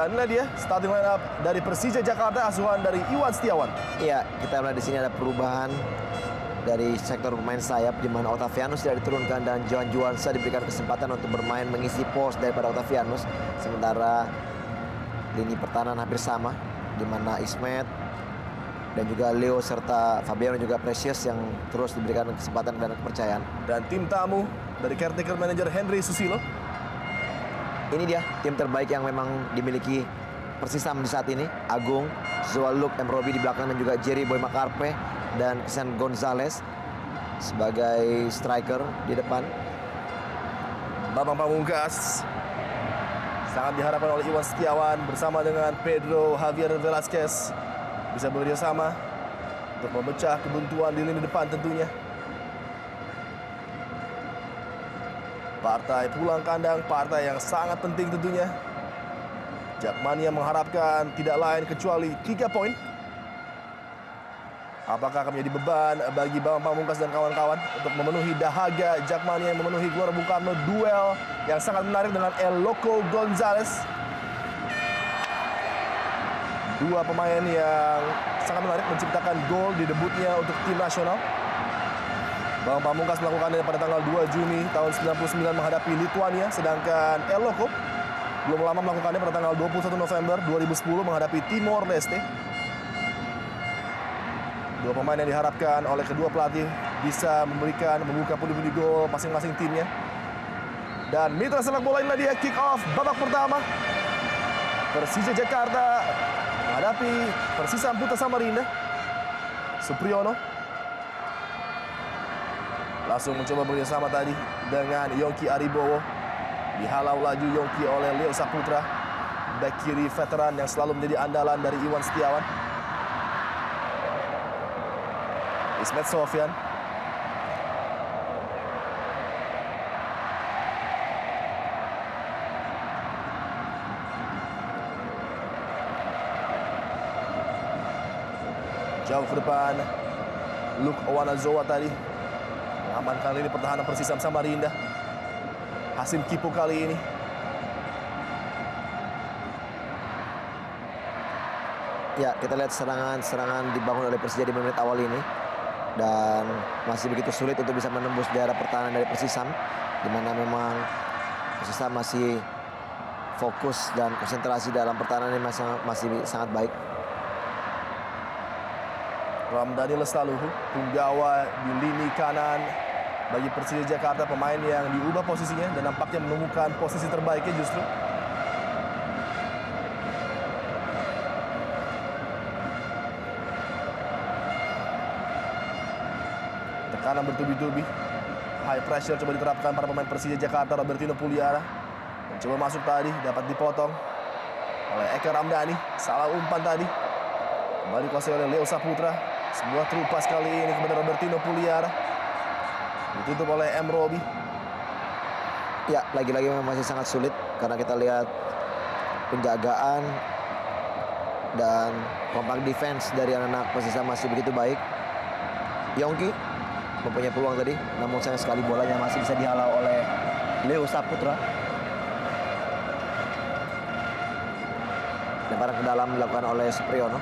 Dan inilah dia starting line up dari Persija Jakarta, asuhan dari Iwan Setiawan. Iya, kita melihat di sini ada perubahan dari sektor pemain sayap, di mana Octavianus tidak diturunkan dan Johan Juansa diberikan kesempatan untuk bermain mengisi pos daripada Octavianus. Sementara lini pertahanan hampir sama, di mana Ismet dan juga Leo serta Fabiano juga Precious yang terus diberikan kesempatan dan kepercayaan. Dan tim tamu dari caretaker manager Henry Susilo. Ini dia tim terbaik yang memang dimiliki Persisam di saat ini. Agung, Zoaluk, M. Robi di belakang dan juga Jerry Boy Makarpe dan Christian Gonzalez sebagai striker di depan. Bambang Pamungkas sangat diharapkan oleh Iwan Setiawan bersama dengan Pedro Javier Velasquez bisa bekerja sama untuk memecah kebuntuan di lini depan tentunya. Partai pulang kandang, partai yang sangat penting tentunya. Jakmania mengharapkan tidak lain kecuali 3 poin. Apakah akan menjadi beban bagi Bambang Pamungkas dan kawan-kawan untuk memenuhi dahaga Jakmania yang memenuhi Gelora Bung Karno? Duel yang sangat menarik dengan El Loco Gonzalez. Dua pemain yang sangat menarik menciptakan gol di debutnya untuk tim nasional. Bambang Pamungkas melakukannya pada tanggal 2 Juni tahun 99 menghadapi Lituania, sedangkan El Loco belum lama melakukannya pada tanggal 21 November 2010 menghadapi Timor Leste. Dua pemain yang diharapkan oleh kedua pelatih bisa membuka pundi-pundi gol masing-masing timnya. Dan mitra sepak bola inilah dia kick off babak pertama. Persija Jakarta menghadapi Persisam Putra Samarinda. Supriyono langsung mencoba bekerjasama tadi dengan Yongki Aribowo. Dihalau laju Yongki oleh Leo Saputra, back kiri veteran yang selalu menjadi andalan dari Iwan Setiawan. Ismet Sofyan. Jauh ke depan Luke Owanazoa tadi mengamankan lini pertahanan Persisam Samarinda. Hasim Kipo kali ini ya, kita lihat serangan dibangun oleh Persija di menit awal ini dan masih begitu sulit untuk bisa menembus daerah pertahanan dari Persisam, di mana memang Persisam masih fokus dan konsentrasi dalam pertahanan ini masih sangat baik. Ramdhani Lestaluhu, Punggawa di lini kanan bagi Persija Jakarta, pemain yang diubah posisinya dan nampaknya menemukan posisi terbaiknya justru. Tekanan bertubi-tubi, high pressure coba diterapkan para pemain Persija Jakarta. Robertino Puliara mencoba masuk tadi, dapat dipotong oleh Eka Ramdhani. Salah umpan tadi, kembali dikuasai oleh Leo Saputra. Sebuah terupas kali ini kepada Robertino Puliara, ditutup oleh M. Robi. Ya, lagi-lagi memang masih sangat sulit karena kita lihat penjagaan dan kompak defense dari anak-anak Persisam masih begitu baik. Yongki mempunyai peluang tadi, namun sayang sekali bolanya masih bisa dihalau oleh Leo Saputra. Lemparan ke dalam dilakukan oleh Supriyono.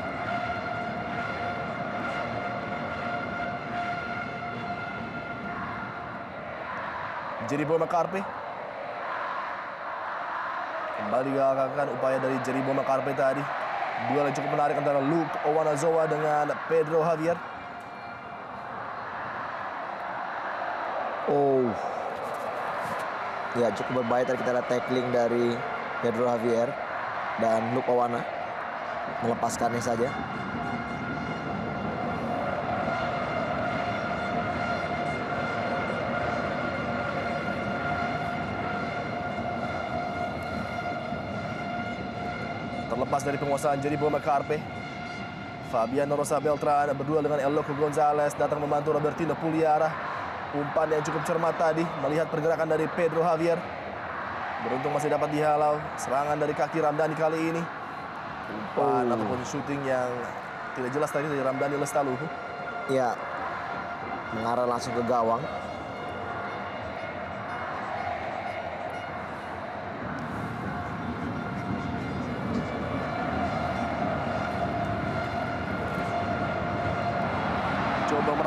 Jerry Boy Makarpe kembali digagalkan upaya dari Jerry Boy Makarpe tadi. Duel yang cukup menarik antara Luke Owanazoa dengan Pedro Javier. Ya, cukup berbahaya tadi kita lihat tackling dari Pedro Javier dan Luke Owana melepaskannya saja. Terlepas dari penguasaan Jerry Boy Makarpe, Fabiano Rosa Beltran berdua dengan El Loco Gonzalez datang membantu Robertino Puliara. Umpan yang cukup cermat tadi, melihat pergerakan dari Pedro Javier. Beruntung masih dapat dihalau. Serangan dari kaki Ramdhani kali ini. Umpan ataupun shooting yang tidak jelas tadi dari Ramdhani Lestaluhu. Ya, mengarah langsung ke gawang.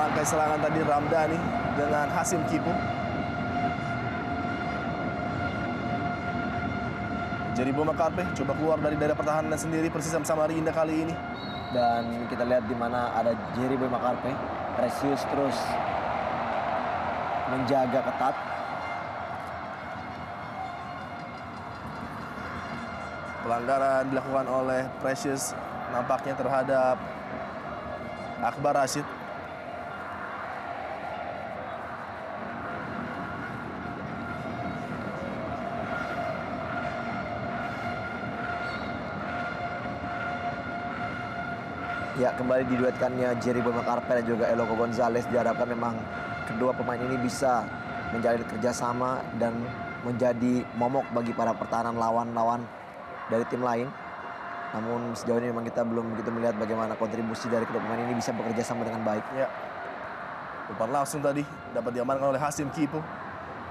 merangkai serangan tadi Ramdhani dengan Hasim Kipo. Jeribo Makarpe coba keluar dari daerah pertahanan sendiri Persisam Samarinda kali ini. Dan kita lihat di mana ada Jeribo Makarpe. Precious terus menjaga ketat. Pelanggaran dilakukan oleh Precious nampaknya terhadap Akbar Rashid. Ya, kembali diduetkannya Jeribo Makarpe dan juga Eloko Gonzalez. Diharapkan memang kedua pemain ini bisa menjalin kerjasama dan menjadi momok bagi para pertahanan lawan-lawan dari tim lain. Namun sejauh ini memang kita belum begitu melihat bagaimana kontribusi dari kedua pemain ini bisa bekerja sama dengan baik. Ya. Umpan langsung tadi dapat diamankan oleh Hasim Kipo.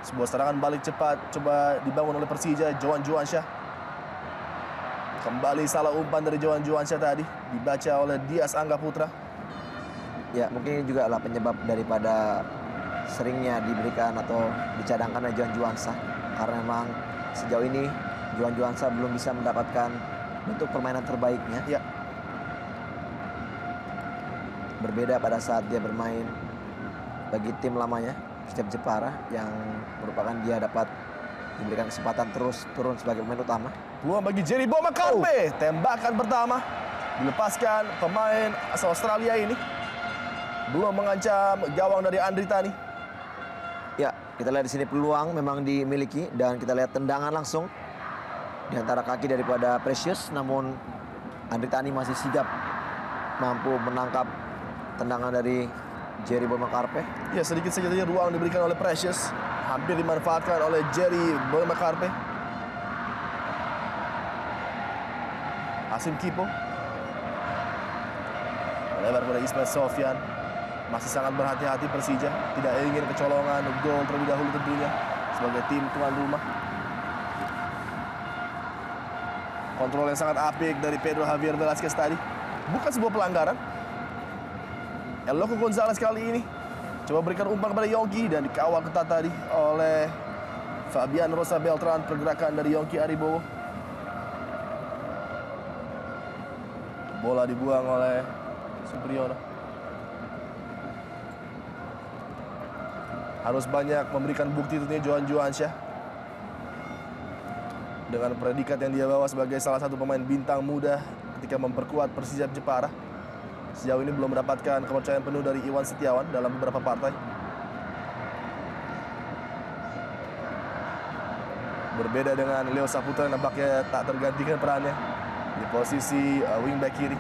Sebuah serangan balik cepat coba dibangun oleh Persija, Johan Juansyah. Kembali salah umpan dari Johan Juansyah tadi, dibaca oleh Dias Angga Putra. Ya, mungkin ini juga adalah penyebab daripada seringnya diberikan atau dicadangkan oleh Johan Juansyah. Karena memang sejauh ini Johan Juansyah belum bisa mendapatkan bentuk permainan terbaiknya. Ya. Berbeda pada saat dia bermain bagi tim lamanya, Persib Jepara, yang merupakan dia dapat diberikan kesempatan terus turun sebagai pemain utama. Peluang bagi Jeribo Makarpe. Tembakan pertama dilepaskan pemain asal Australia ini. Belum mengancam gawang dari Andri Tani. Ya, kita lihat di sini peluang memang dimiliki dan kita lihat tendangan langsung di antara kaki daripada Precious, namun Andri Tani masih sigap mampu menangkap tendangan dari Jeribo Makarpe. Ya, sedikit saja tadi ruang diberikan oleh Precious. Hampir dimanfaatkan oleh Jeribo Makarpe. Hasim Kipo. Melebar kepada Ismail Sofyan. Masih sangat berhati-hati Persija. Tidak ingin kecolongan gol terlebih dahulu tentunya sebagai tim tuan rumah. Kontrol yang sangat apik dari Pedro Javier Velasquez tadi. Bukan sebuah pelanggaran. Eloko Gonzalez kali ini coba berikan umpan kepada Yongki dan dikawal ketat tadi oleh Fabian Rosa Beltran. Pergerakan dari Yongki Aribowo. Bola dibuang oleh Supriyono. Harus banyak memberikan bukti tentunya Johan Juansyah. Dengan predikat yang dia bawa sebagai salah satu pemain bintang muda ketika memperkuat Persija Jepara. Sejauh ini belum mendapatkan kepercayaan penuh dari Iwan Setiawan dalam beberapa partai. Berbeda dengan Leo Saputra yang nampaknya tak tergantikan perannya di posisi wingback kiri.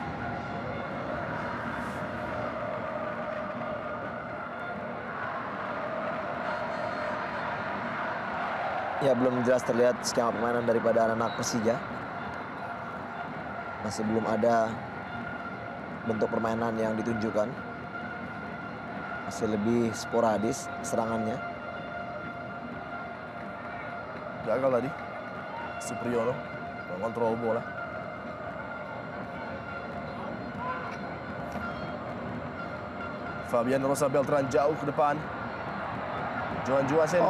Ya, belum jelas terlihat skema permainan daripada anak-anak Persija. Masih belum ada bentuk permainan yang ditunjukkan. Masih lebih sporadis serangannya. Gagal tadi Supriyono mengontrol bola. Fabian Rosa Beltran jauh ke depan. Johan Juansyah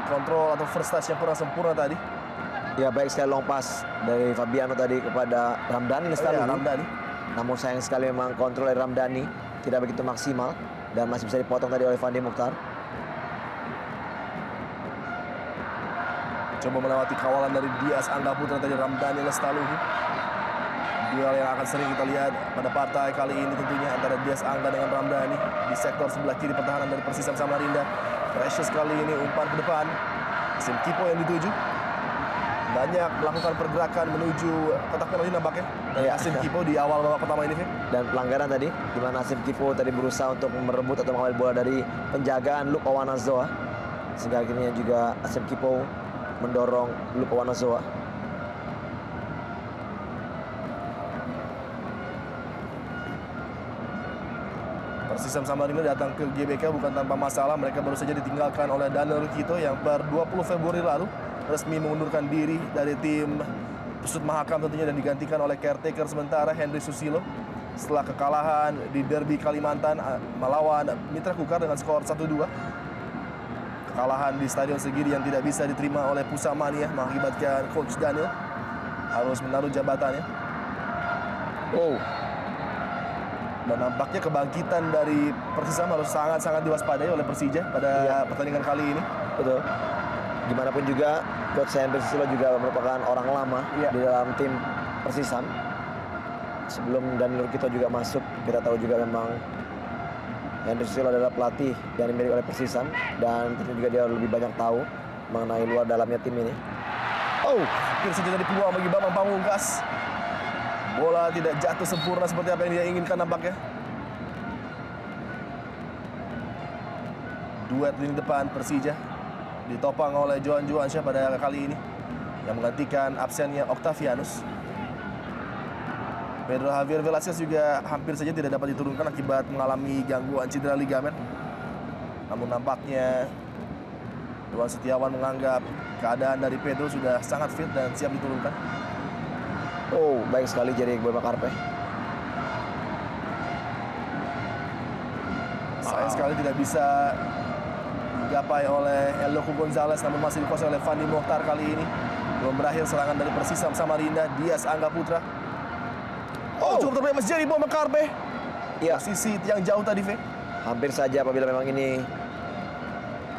kontrol atau first touch yang kurang sempurna tadi. Ya, baik sekali long pass dari Fabiano tadi kepada Ramdhani Lestaluhu. Ramdhani. Namun sayang sekali memang kontrol dari Ramdhani tidak begitu maksimal dan masih bisa dipotong tadi oleh Fandi Mukhtar. Coba melewati kawalan dari Dias Angga Putra tadi Ramdhani Lestaluhu. Duel yang akan sering kita lihat pada partai kali ini tentunya antara Dias Angga dengan Ramdhani di sektor sebelah kiri pertahanan dari Persisam Samarinda. Precious kali ini umpan ke depan. Hasim Kipo yang dituju. Banyak melakukan pergerakan menuju kotak penalti nampaknya dari Hasim Kipo di awal babak pertama ini, Vin. Dan pelanggaran tadi di mana Hasim Kipo tadi berusaha untuk merebut atau mengambil bola dari penjagaan Luke Owanazoa. Sehingga akhirnya juga Hasim Kipo mendorong Luke Owanazoa. Persisam Samarinda datang ke GBK bukan tanpa masalah. Mereka baru saja ditinggalkan oleh Daniel Rukito yang per 20 Februari lalu resmi mengundurkan diri dari tim Persut Mahakam tentunya dan digantikan oleh caretaker sementara Henry Susilo. setelah kekalahan di derby Kalimantan melawan Mitra Kukar dengan skor 1-2. Kekalahan di Stadion Segiri yang tidak bisa diterima oleh Pusamania mengakibatkan Coach Daniel harus menaruh jabatannya. Dan nampaknya kebangkitan dari Persisam harus sangat-sangat diwaspadai oleh Persija pada pertandingan kali ini. Betul. Gimana pun juga, Coach Henry Susilo juga merupakan orang lama di dalam tim Persisam. Sebelum Daniel Rukito juga masuk, kita tahu juga memang Henry Susilo adalah pelatih yang dimiliki oleh Persisam. Dan tentu juga dia lebih banyak tahu mengenai luar dalamnya tim ini. Hampir saja dari peluang bagi Bambang Pamungkas. Bola tidak jatuh sempurna seperti apa yang dia inginkan nampaknya. Duet lini depan Persija ditopang oleh Johan Juansyah pada kali ini yang menggantikan absennya Octavianus. Pedro Javier Velasquez juga hampir saja tidak dapat diturunkan akibat mengalami gangguan cedera ligamen. Namun nampaknya Iwan Setiawan menganggap keadaan dari Pedro sudah sangat fit dan siap diturunkan. Baik sekali jadi Boy Makarpe. Sayang sekali tidak bisa digapai oleh Eloko Gonzalez, namun masih dikuasai oleh Fandi Mokhtar kali ini. Belum berakhir serangan dari Persisam Samarinda, Dias Angga Putra. Cukup terbaik Mas Jerry Boy Makarpe. Posisi yang jauh tadi, V. Hampir saja apabila memang ini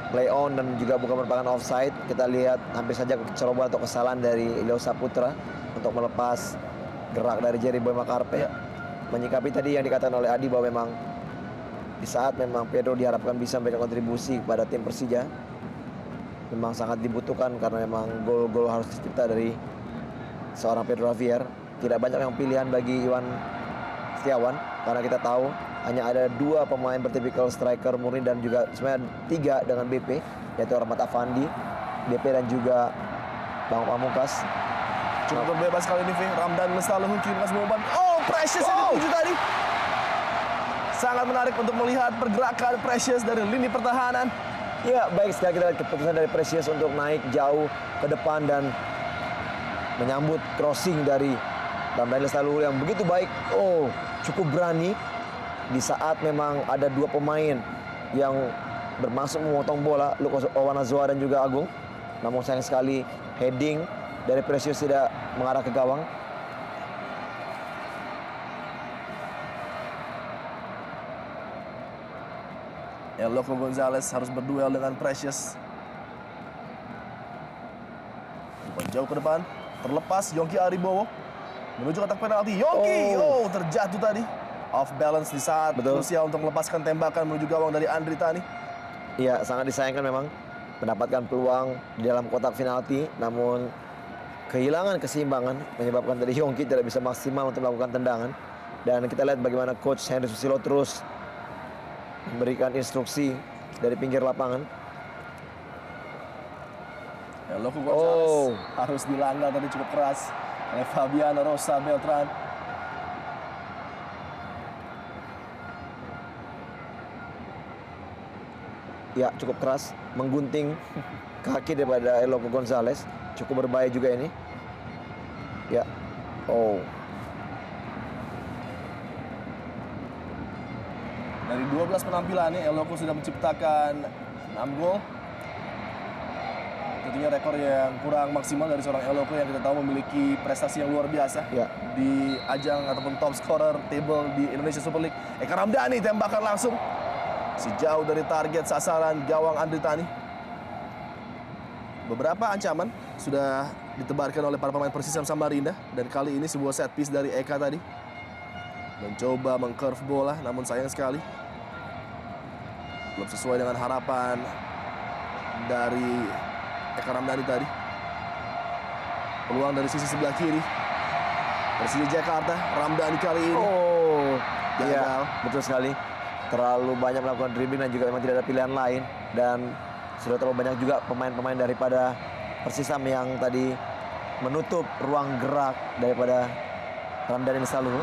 play on dan juga bukan merupakan offside. Kita lihat hampir saja kecerobohan atau kesalahan dari Ilio Saputra untuk melepas gerak dari Jerry Boy Makarpe. Menyikapi tadi yang dikatakan oleh Adi bahwa memang di saat memang Pedro diharapkan bisa memberikan kontribusi kepada tim Persija, memang sangat dibutuhkan karena memang gol-gol harus tercipta dari seorang Pedro Javier. Tidak banyak yang pilihan bagi Iwan Setiawan karena kita tahu hanya ada 2 pemain bertipikal striker murni dan juga sebenarnya 3 dengan BP, yaitu Rahmat Afandi, BP dan juga Bang Pamungkas. Cukup bebas kali ini, Ramdan Lestaluhu kirimkan umpan. Precious yang dituju tadi. Sangat menarik untuk melihat pergerakan Precious dari lini pertahanan. Ya, baik sekali kita lihat keputusan dari Precious untuk naik jauh ke depan dan menyambut crossing dari Ramdan Lestaluhu yang begitu baik. Cukup berani di saat memang ada 2 pemain yang bermaksud memotong bola, Lucas Owanazoa dan juga Agung. Namun sayang sekali heading dari Precious tidak mengarah ke gawang. Eloko Gonzalez harus berduel dengan Precious. Jauh ke depan, terlepas Yongki Aribowo menuju kotak penalti. Yongki, terjatuh tadi. Off balance di saat krusial untuk melepaskan tembakan menuju gawang dari Andri Tani. Iya, sangat disayangkan memang mendapatkan peluang di dalam kotak penalti, namun kehilangan keseimbangan menyebabkan tadi Yongki tidak bisa maksimal untuk melakukan tendangan. Dan kita lihat bagaimana Coach Henry Susilo terus memberikan instruksi dari pinggir lapangan. Eloko Gonzalez harus dilanggar tadi cukup keras oleh Fabiano Rosa Beltran. Ya, cukup keras, menggunting kaki daripada Eloko Gonzalez. Cukup berbahaya juga ini. Ya. Dari 12 penampilannya, Eloko sudah menciptakan 6 gol. Tentunya rekor yang kurang maksimal dari seorang Eloko yang kita tahu memiliki prestasi yang luar biasa di ajang ataupun top scorer table di Indonesia Super League. Eka Ramdhani tembakan langsung sejauh dari target sasaran gawang Andri Tani. Beberapa ancaman sudah ditebarkan oleh para pemain Persisam Samarinda dan kali ini sebuah set piece dari Eka tadi. Mencoba mengcurve bola namun sayang sekali belum sesuai dengan harapan dari Eka Ramdhani tadi. Peluang dari sisi sebelah kiri Persija Jakarta, Ramdhani kali ini gagal. Betul sekali. Terlalu banyak melakukan dribbling dan juga memang tidak ada pilihan lain. Dan sudah terlalu banyak juga pemain-pemain daripada Persisam yang tadi menutup ruang gerak daripada Ramdhani Lestaluhu.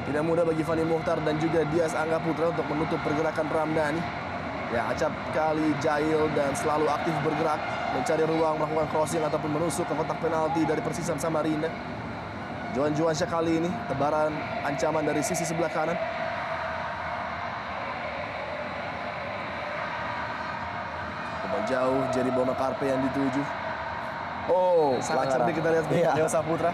Tidak mudah bagi Fandi Mokhtar dan juga Dias Angga Putra untuk menutup pergerakan Ramdhani. Ya, acap kali jahil dan selalu aktif bergerak, mencari ruang, melakukan crossing ataupun menusuk ke kotak penalti dari Persisam Samarinda. Johan Juansyah kali ini tebaran ancaman dari sisi sebelah kanan. Umpan jauh, Jerry Bomakarpe yang dituju. Oh, Sangat pelanggaran. cerdik kita lihat Iya. Leo Saputra.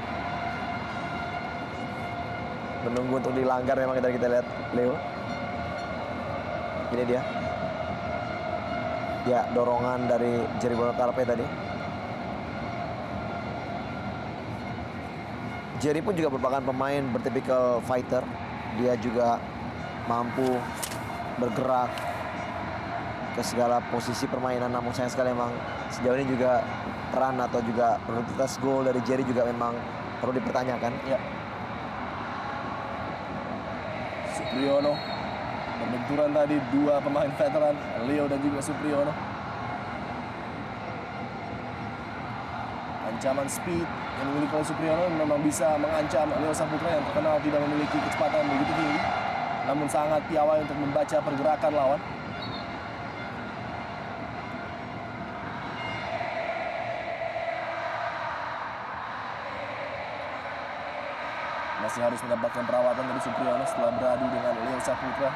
Menunggu untuk dilanggar memang kita lihat Leo. Ini dia. Ya, dorongan dari Jerry Bomakarpe tadi. Jerry pun juga merupakan pemain bertipikal fighter. Dia juga mampu bergerak ke segala posisi permainan. Namun sayang sekali memang sejauh ini juga peran atau juga produktivitas gol dari Jerry juga memang perlu dipertanyakan. Ya. Supriyono berbenturan tadi dua pemain veteran, Leo dan juga Supriyono. Ancaman speed yang dimiliki oleh Supriyono memang bisa mengancam Leo Saputra yang terkenal tidak memiliki kecepatan begitu tinggi, namun sangat piawai untuk membaca pergerakan lawan. Masih harus mendapatkan perawatan dari Supriyono setelah beradu dengan Leo Saputra.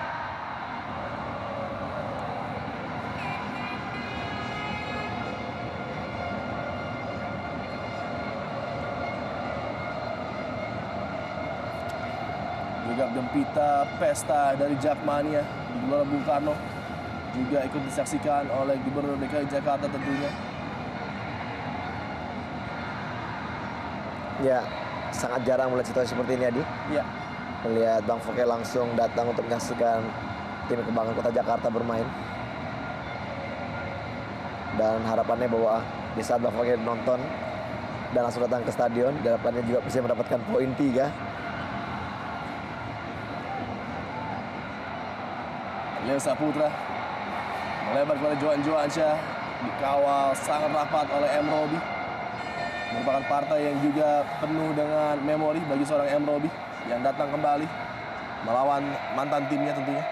Gegap gempita pesta dari Jakmania di Gelora Bung Karno juga ikut disaksikan oleh Gubernur DKI Jakarta tentunya. Ya, sangat jarang melihat situasi seperti ini, Adi. Ya, Melihat Bang Foke langsung datang untuk menyaksikan tim kebanggaan Kota Jakarta bermain. Dan harapannya bahwa di saat Bang Foke nonton dan langsung datang ke stadion, harapannya juga bisa mendapatkan poin 3. Leo Saputra melebar kepada Johan Juansyah, dikawal sangat rapat oleh M. Robi. Merupakan partai yang juga penuh dengan memori bagi seorang M. Robi yang datang kembali melawan mantan timnya tentunya.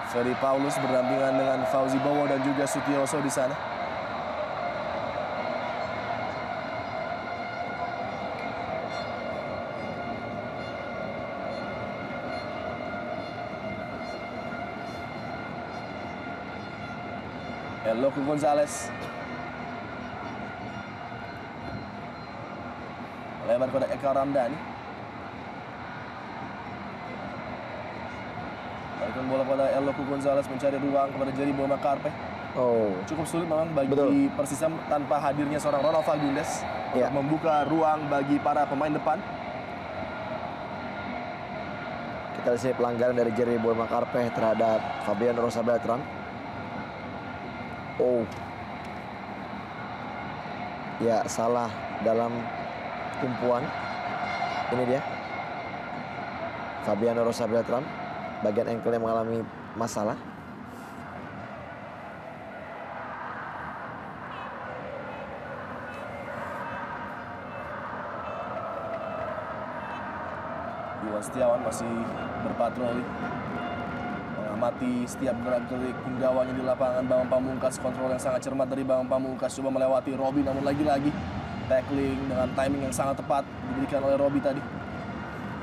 Ferry Paulus berdampingan dengan Fauzi Bowo dan juga Sutioso di sana. Eloko Gonzalez lebar kepada Eka Ramdhani. Balikan bola pada Eloko Gonzalez mencari ruang kepada Jerry Bomakarpe. Oh, Cukup sulit memang bagi Betul. Persisam tanpa hadirnya seorang Ronald Fagundes Ya. untuk membuka ruang bagi para pemain depan. kita lihat sini pelanggaran dari Jerry Bomakarpe terhadap Fabian Rosa Beltran. Oh. Ya, salah dalam tumpuan. Ini dia. Fabian Rosa Beltran. Bagian ankle yang mengalami masalah. Iwan Setiawan masih berpatroli, mengamati setiap gerak-gerik punggawanya di lapangan. Bambang Pamungkas, kontrol yang sangat cermat dari Bambang Pamungkas, coba melewati Robi, namun lagi-lagi tackling dengan timing yang sangat tepat diberikan oleh Robi tadi.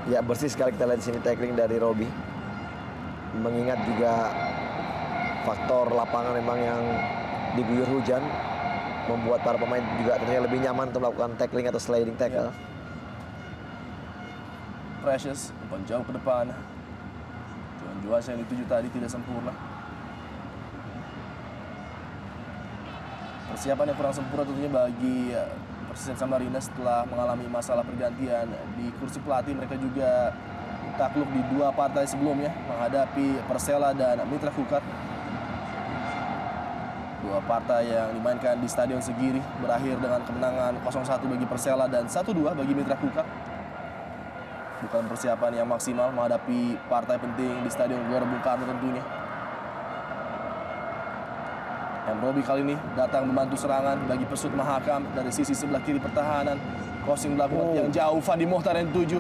Ya, bersih sekali kita lihat di sini tackling dari Robi. Mengingat juga faktor lapangan memang yang diguyur hujan membuat para pemain juga tentunya lebih nyaman untuk melakukan tackling atau sliding tackle. Precious, umpan jauh ke depan. Johan Juansyah yang dituju tadi tidak sempurna. Persiapan yang kurang sempurna tentunya bagi Persisam Samarinda setelah mengalami masalah pergantian di kursi pelatih. Mereka juga takluk di dua partai sebelumnya menghadapi Persela dan Mitra Kukar. Dua partai yang dimainkan di Stadion Segiri berakhir dengan kemenangan 0-1 bagi Persela dan 1-2 bagi Mitra Kukar. Bukan persiapan yang maksimal menghadapi partai penting di Stadion Gelora Bung Karno tentunya. M. Robi kali ini datang membantu serangan bagi Pesut Mahakam dari sisi sebelah kiri pertahanan. Crossing dilakukan yang jauh, Fandi Mohtar yang dituju.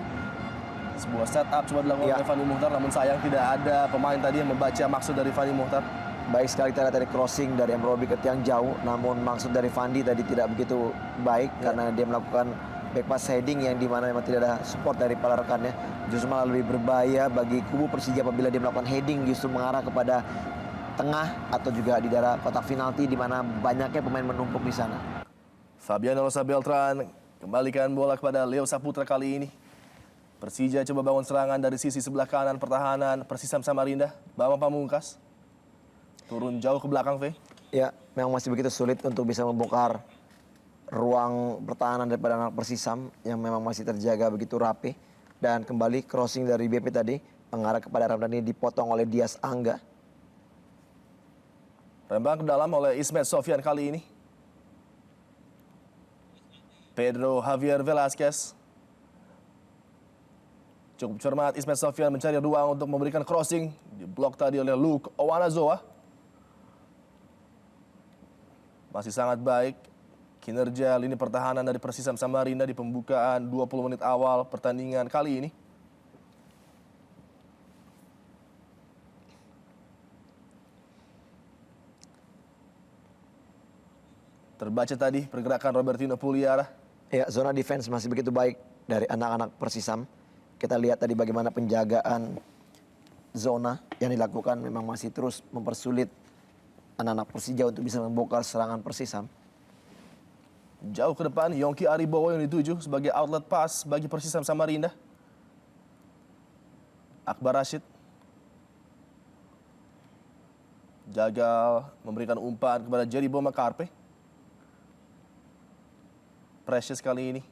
Sebuah setup coba dilakukan oleh Fandi Mohtar, namun sayang tidak ada pemain tadi yang membaca maksud dari Fandi Mohtar. Baik sekali kita lihat dari crossing dari Amrobi ke tiang jauh, namun maksud dari Fandi tadi tidak begitu baik karena dia melakukan back pass heading yang dimana memang tidak ada support dari para rekannya. Justru malah lebih berbahaya bagi kubu Persija apabila dia melakukan heading justru mengarah kepada tengah atau juga di daerah kotak penalti di mana banyaknya pemain menumpuk di sana. Fabiano Rosa Beltran kembalikan bola kepada Leo Saputra kali ini. Persija coba bangun serangan dari sisi sebelah kanan pertahanan Persisam Samarinda. Bambang Pamungkas turun jauh ke belakang, V. Ya, memang masih begitu sulit untuk bisa membongkar ruang pertahanan daripada anak Persisam yang memang masih terjaga begitu rapi. Dan kembali crossing dari BP tadi mengarah kepada Ramdhani dipotong oleh Dias Angga. Rembang ke dalam oleh Ismet Sofyan kali ini. Pedro Javier Velasquez. Cukup cermat Ismet Sofyan mencari ruang untuk memberikan crossing. Diblok tadi oleh Luke Owanazoa. Masih sangat baik kinerja lini pertahanan dari Persisam Samarinda di pembukaan 20 menit awal pertandingan kali ini. Terbaca tadi pergerakan Robertino Puliara. Ya, zona defense masih begitu baik dari anak-anak Persisam. Kita lihat tadi bagaimana penjagaan zona yang dilakukan memang masih terus mempersulit anak-anak Persija untuk bisa membongkar serangan Persisam. Jauh ke depan, Yongki Aribowo yang dituju sebagai outlet pass bagi Persisam Samarinda. Akbar Rashid gagal memberikan umpan kepada Jeribo Makarpe. Precious kali ini.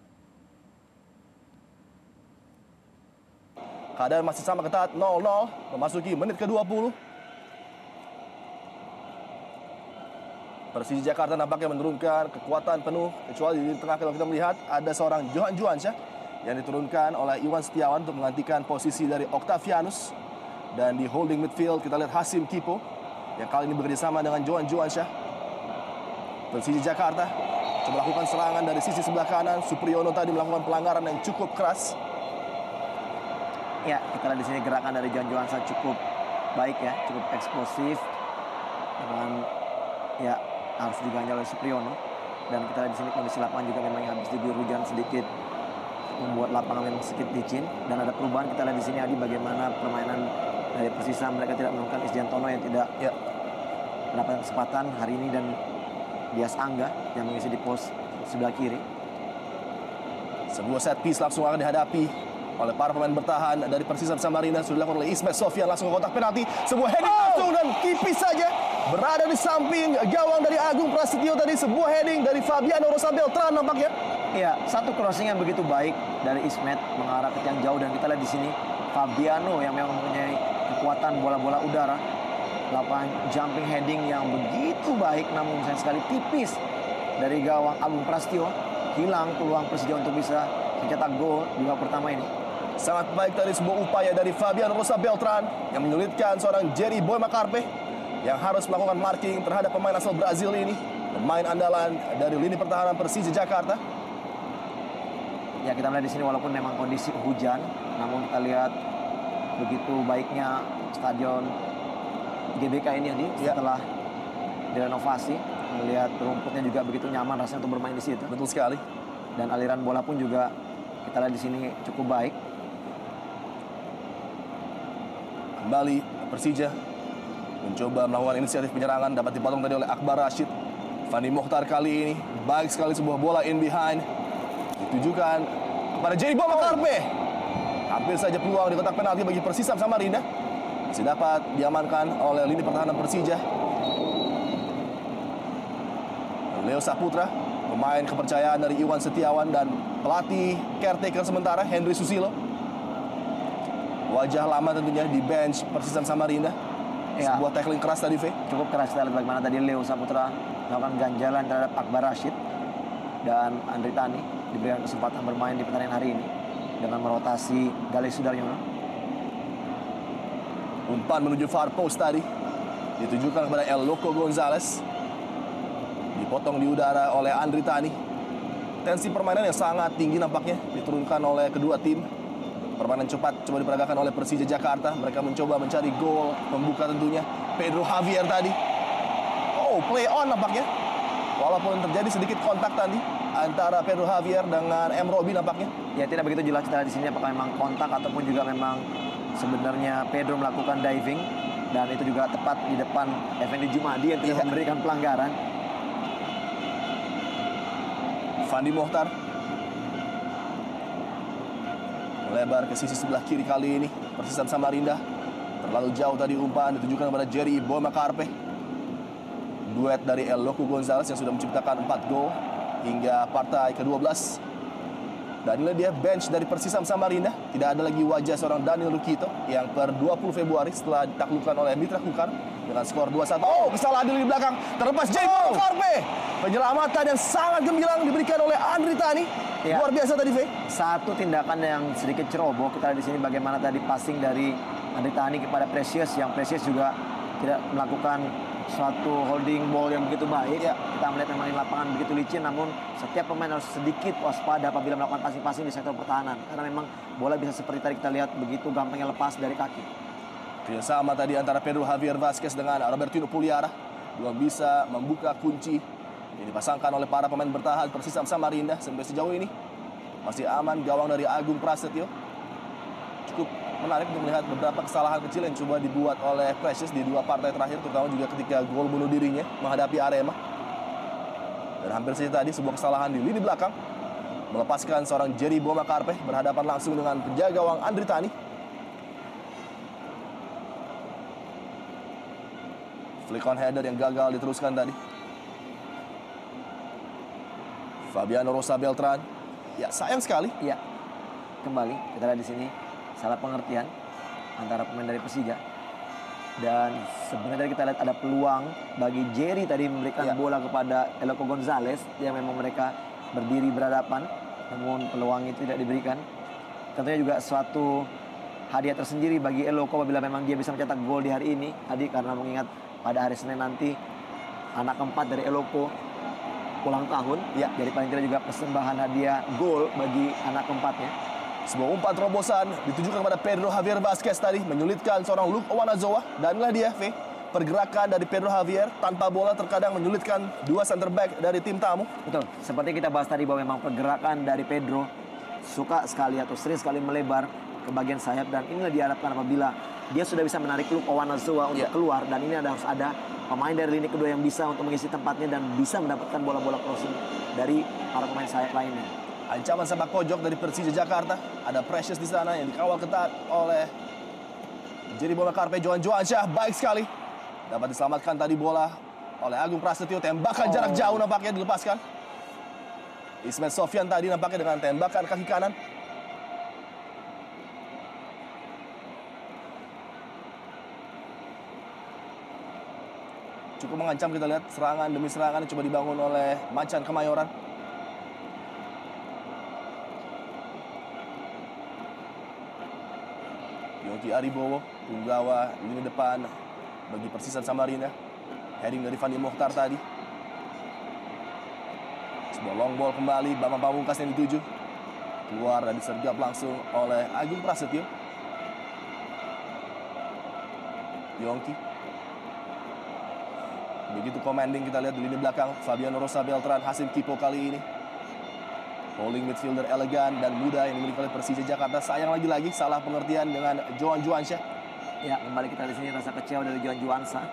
Keadaan masih sama ketat, 0-0, memasuki menit ke-20. Persija Jakarta nampaknya menurunkan kekuatan penuh, kecuali di tengah kalau kita melihat ada seorang Johan Juansyah yang diturunkan oleh Iwan Setiawan untuk menggantikan posisi dari Octavianus. Dan di holding midfield kita lihat Hasim Kipo yang kali ini bekerjasama dengan Johan Juansyah. Persija Jakarta coba melakukan serangan dari sisi sebelah kanan. Supriyono tadi melakukan pelanggaran yang cukup keras. Ya, kita lihat di sini gerakan dari Johan Juansyah cukup baik ya, cukup eksplosif. Dengan ya harus diganjal oleh Supriyono. Dan kita lihat di sini kondisi lapangan juga memang habis diguyur hujan sedikit, membuat lapangan memang sedikit licin. Dan ada perubahan kita lihat di sini Adi bagaimana permainan dari Persisam, mereka tidak menemukan Isdiantono yang tidak mendapatkan kesempatan hari ini dan Dias Angga yang mengisi di pos sebelah kiri. Sebuah set piece langsung akan dihadapi oleh para pemain bertahan dari Persisam Samarinda. Sudah dilakukan oleh Ismet Sofyan langsung ke kotak penalti. Sebuah heading langsung dan tipis saja berada di samping gawang dari Agung Prasetyo tadi. Sebuah heading dari Fabiano Rosa Beltran nampaknya. Ya, satu crossing yang begitu baik dari Ismet mengarah ke tiang jauh. Dan kita lihat di sini Fabiano yang memang mempunyai kekuatan bola-bola udara, lapangan jumping heading yang begitu baik, namun sayang sekali tipis dari gawang Agung Prasetyo. Hilang peluang Persija untuk bisa mencetak gol di babak pertama ini. Sangat baik tadi sebuah upaya dari Fabiano Rosa Beltran yang menyulitkan seorang Jerry Boy Makarpe yang harus melakukan marking terhadap pemain asal Brazil ini, pemain andalan dari lini pertahanan Persija Jakarta. Ya, kita melihat di sini walaupun memang kondisi hujan, namun kita lihat begitu baiknya stadion GBK ini setelah direnovasi. Melihat rumputnya juga begitu nyaman rasanya untuk bermain di situ. Betul sekali. Dan aliran bola pun juga kita lihat di sini cukup baik. Kembali Persija mencoba melakukan inisiatif penyerangan, dapat dipotong tadi oleh Akbar Rashid. Fandi Mokhtar kali ini baik sekali sebuah bola in behind ditujukan kepada Jerry Boy Makarpe. Hampir saja peluang di kotak penalti bagi Persisam Samarinda. Masih dapat diamankan oleh lini pertahanan Persija. Leo Saputra, pemain kepercayaan dari Iwan Setiawan dan pelatih caretaker sementara Henry Susilo. Wajah lama tentunya di bench Persisam Samarinda. Ya. Sebuah tackling keras tadi, V. Cukup keras kita lihat bagaimana tadi Leo Saputra melakukan ganjalan terhadap Akbar Rashid. Dan Andri Tani diberikan kesempatan bermain di pertandingan hari ini dengan merotasi Galih Sudaryono. Umpan menuju far post tadi ditujukan kepada El Loco Gonzalez. Dipotong di udara oleh Andri Tani. Tensi permainan yang sangat tinggi nampaknya diturunkan oleh kedua tim. Permainan cepat coba diperagakan oleh Persija Jakarta. Mereka mencoba mencari gol pembuka tentunya. Pedro Javier tadi. Oh, play on nampaknya. Walaupun terjadi sedikit kontak tadi antara Pedro Javier dengan M. Robi nampaknya. Ya, tidak begitu jelas kita di sini apakah memang kontak ataupun juga memang sebenarnya Pedro melakukan diving, dan itu juga tepat di depan Effendi Jumadi yang tidak memberikan pelanggaran. Fandi Mohtar melebar ke sisi sebelah kiri kali ini. Persisam Samarinda terlalu jauh tadi, umpan ditujukan kepada Jerry Bomakarpe. Duet dari El Loco Gonzalez yang sudah menciptakan 4 gol hingga partai ke-12. Dan inilah dia bench dari Persisam Samarinda. Tidak ada lagi wajah seorang Daniel Rukito yang per 20 Februari setelah ditaklukkan oleh Mitra Kukar dengan skor 2-1. Oh, kesalahan di belakang. Terlepas Jerry Bomakarpe. Penyelamatan yang sangat gemilang diberikan oleh Andri Tani. Ya. Luar biasa tadi, Fe. Satu tindakan yang sedikit ceroboh. Kita lihat di sini bagaimana tadi passing dari Andri Tani kepada Precious, yang Precious juga tidak melakukan suatu holding ball yang begitu baik. Ya. Kita melihat memang di lapangan begitu licin, namun setiap pemain harus sedikit waspada apabila melakukan passing-passing di sektor pertahanan, karena memang bola bisa seperti tadi kita lihat begitu gampangnya lepas dari kaki. Kerjasama tadi antara Pedro Javier Vasquez dengan Robertino Puliara belum bisa membuka kunci yang dipasangkan oleh para pemain bertahan Persisam Samarinda. Sampai sejauh ini masih aman gawang dari Agung Prasetyo. Cukup menarik untuk melihat beberapa kesalahan kecil yang coba dibuat oleh Precious di 2 partai terakhir, terutama juga ketika gol bunuh dirinya menghadapi Arema. Dan hampir saja tadi sebuah kesalahan di lini belakang melepaskan seorang Jerry Bomakarpe berhadapan langsung dengan penjaga gawang Andri Tani. Flick on header yang gagal diteruskan tadi. Fabiano Rosa Beltran. Ya, sayang sekali. Iya. Kembali kita lihat di sini salah pengertian antara pemain dari Persija. Dan sebenarnya kita lihat ada peluang bagi Jerry tadi memberikan bola kepada El Loco Gonzalez yang memang mereka berdiri berhadapan, namun peluang itu tidak diberikan. Tentunya juga suatu hadiah tersendiri bagi El Loco apabila memang dia bisa mencetak gol di hari ini tadi, karena mengingat pada hari Senin nanti anak keempat dari El Loco ulang tahun. Ya, jadi paling tidak juga persembahan hadiah gol bagi anak keempatnya. Sebuah umpan terobosan ditujukan kepada Pedro Javier Vasquez tadi, menyulitkan seorang Luke Owanazoa. Dan inilah dia, V. Pergerakan dari Pedro Javier tanpa bola terkadang menyulitkan 2 center back dari tim tamu. Betul, seperti kita bahas tadi bahwa memang pergerakan dari Pedro suka sekali atau sering sekali melebar ke bagian sayap, dan inilah diharapkan apabila dia sudah bisa menarik Luke Owanazoa untuk keluar, dan ini harus ada pemain dari lini kedua yang bisa untuk mengisi tempatnya dan bisa mendapatkan bola-bola crossing dari para pemain sayap lainnya. Ancaman sepak pojok dari Persija Jakarta. Ada Precious di sana yang dikawal ketat oleh Jerry Bomakarpe. Johan Johansyah baik sekali. Dapat diselamatkan tadi bola oleh Agung Prasetyo. Tembakan jarak jauh nampaknya dilepaskan. Ismet Sofyan tadi nampaknya dengan tembakan kaki kanan. Cukup mengancam, kita lihat serangan demi serangan yang coba dibangun oleh Macan Kemayoran. Yongki Aribowo, punggawa lini depan bagi Persisam Samarinda. Heading dari Fandi Mohtar tadi. Sebuah long ball kembali, Bambang Pamungkas yang dituju. Keluar dan disergap langsung oleh Agung Prasetyo. Yongki. Begitu commanding, kita lihat di lini belakang. Fabiano Rosa Beltran, Hasim Kipo kali ini. Holding midfielder elegan dan muda yang dimiliki oleh Persija Jakarta. Sayang lagi-lagi salah pengertian dengan Johan Juansyah. Ya, kembali kita di sini rasa kecewa dari Johan Juansyah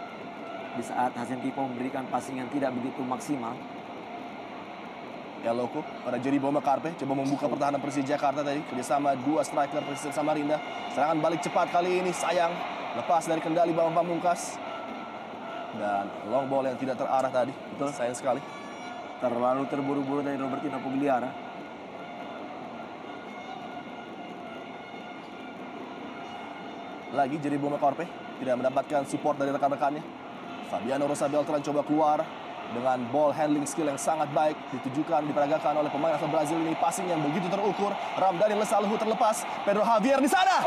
di saat Hasim Kipo memberikan passing yang tidak begitu maksimal. El Loco pada Jerry Bomakarpe coba membuka pertahanan Persija Jakarta tadi kerjasama 2 striker Persisam Samarinda. Serangan balik cepat kali ini, sayang lepas dari kendali Bambang Pamungkas. Dan long ball yang tidak terarah tadi. Betul, sayang sekali. Terlalu terburu-buru dari Robertino Pugliara. Lagi Jerry Bomakarpe tidak mendapatkan support dari rekan-rekannya. Fabiano Rosa Beltran coba keluar dengan ball handling skill yang sangat baik. Ditujukan, diperagakan oleh pemain asal Brazil ini. Passing yang begitu terukur. Ramdhani Lesaluhu terlepas. Pedro Javier di sana.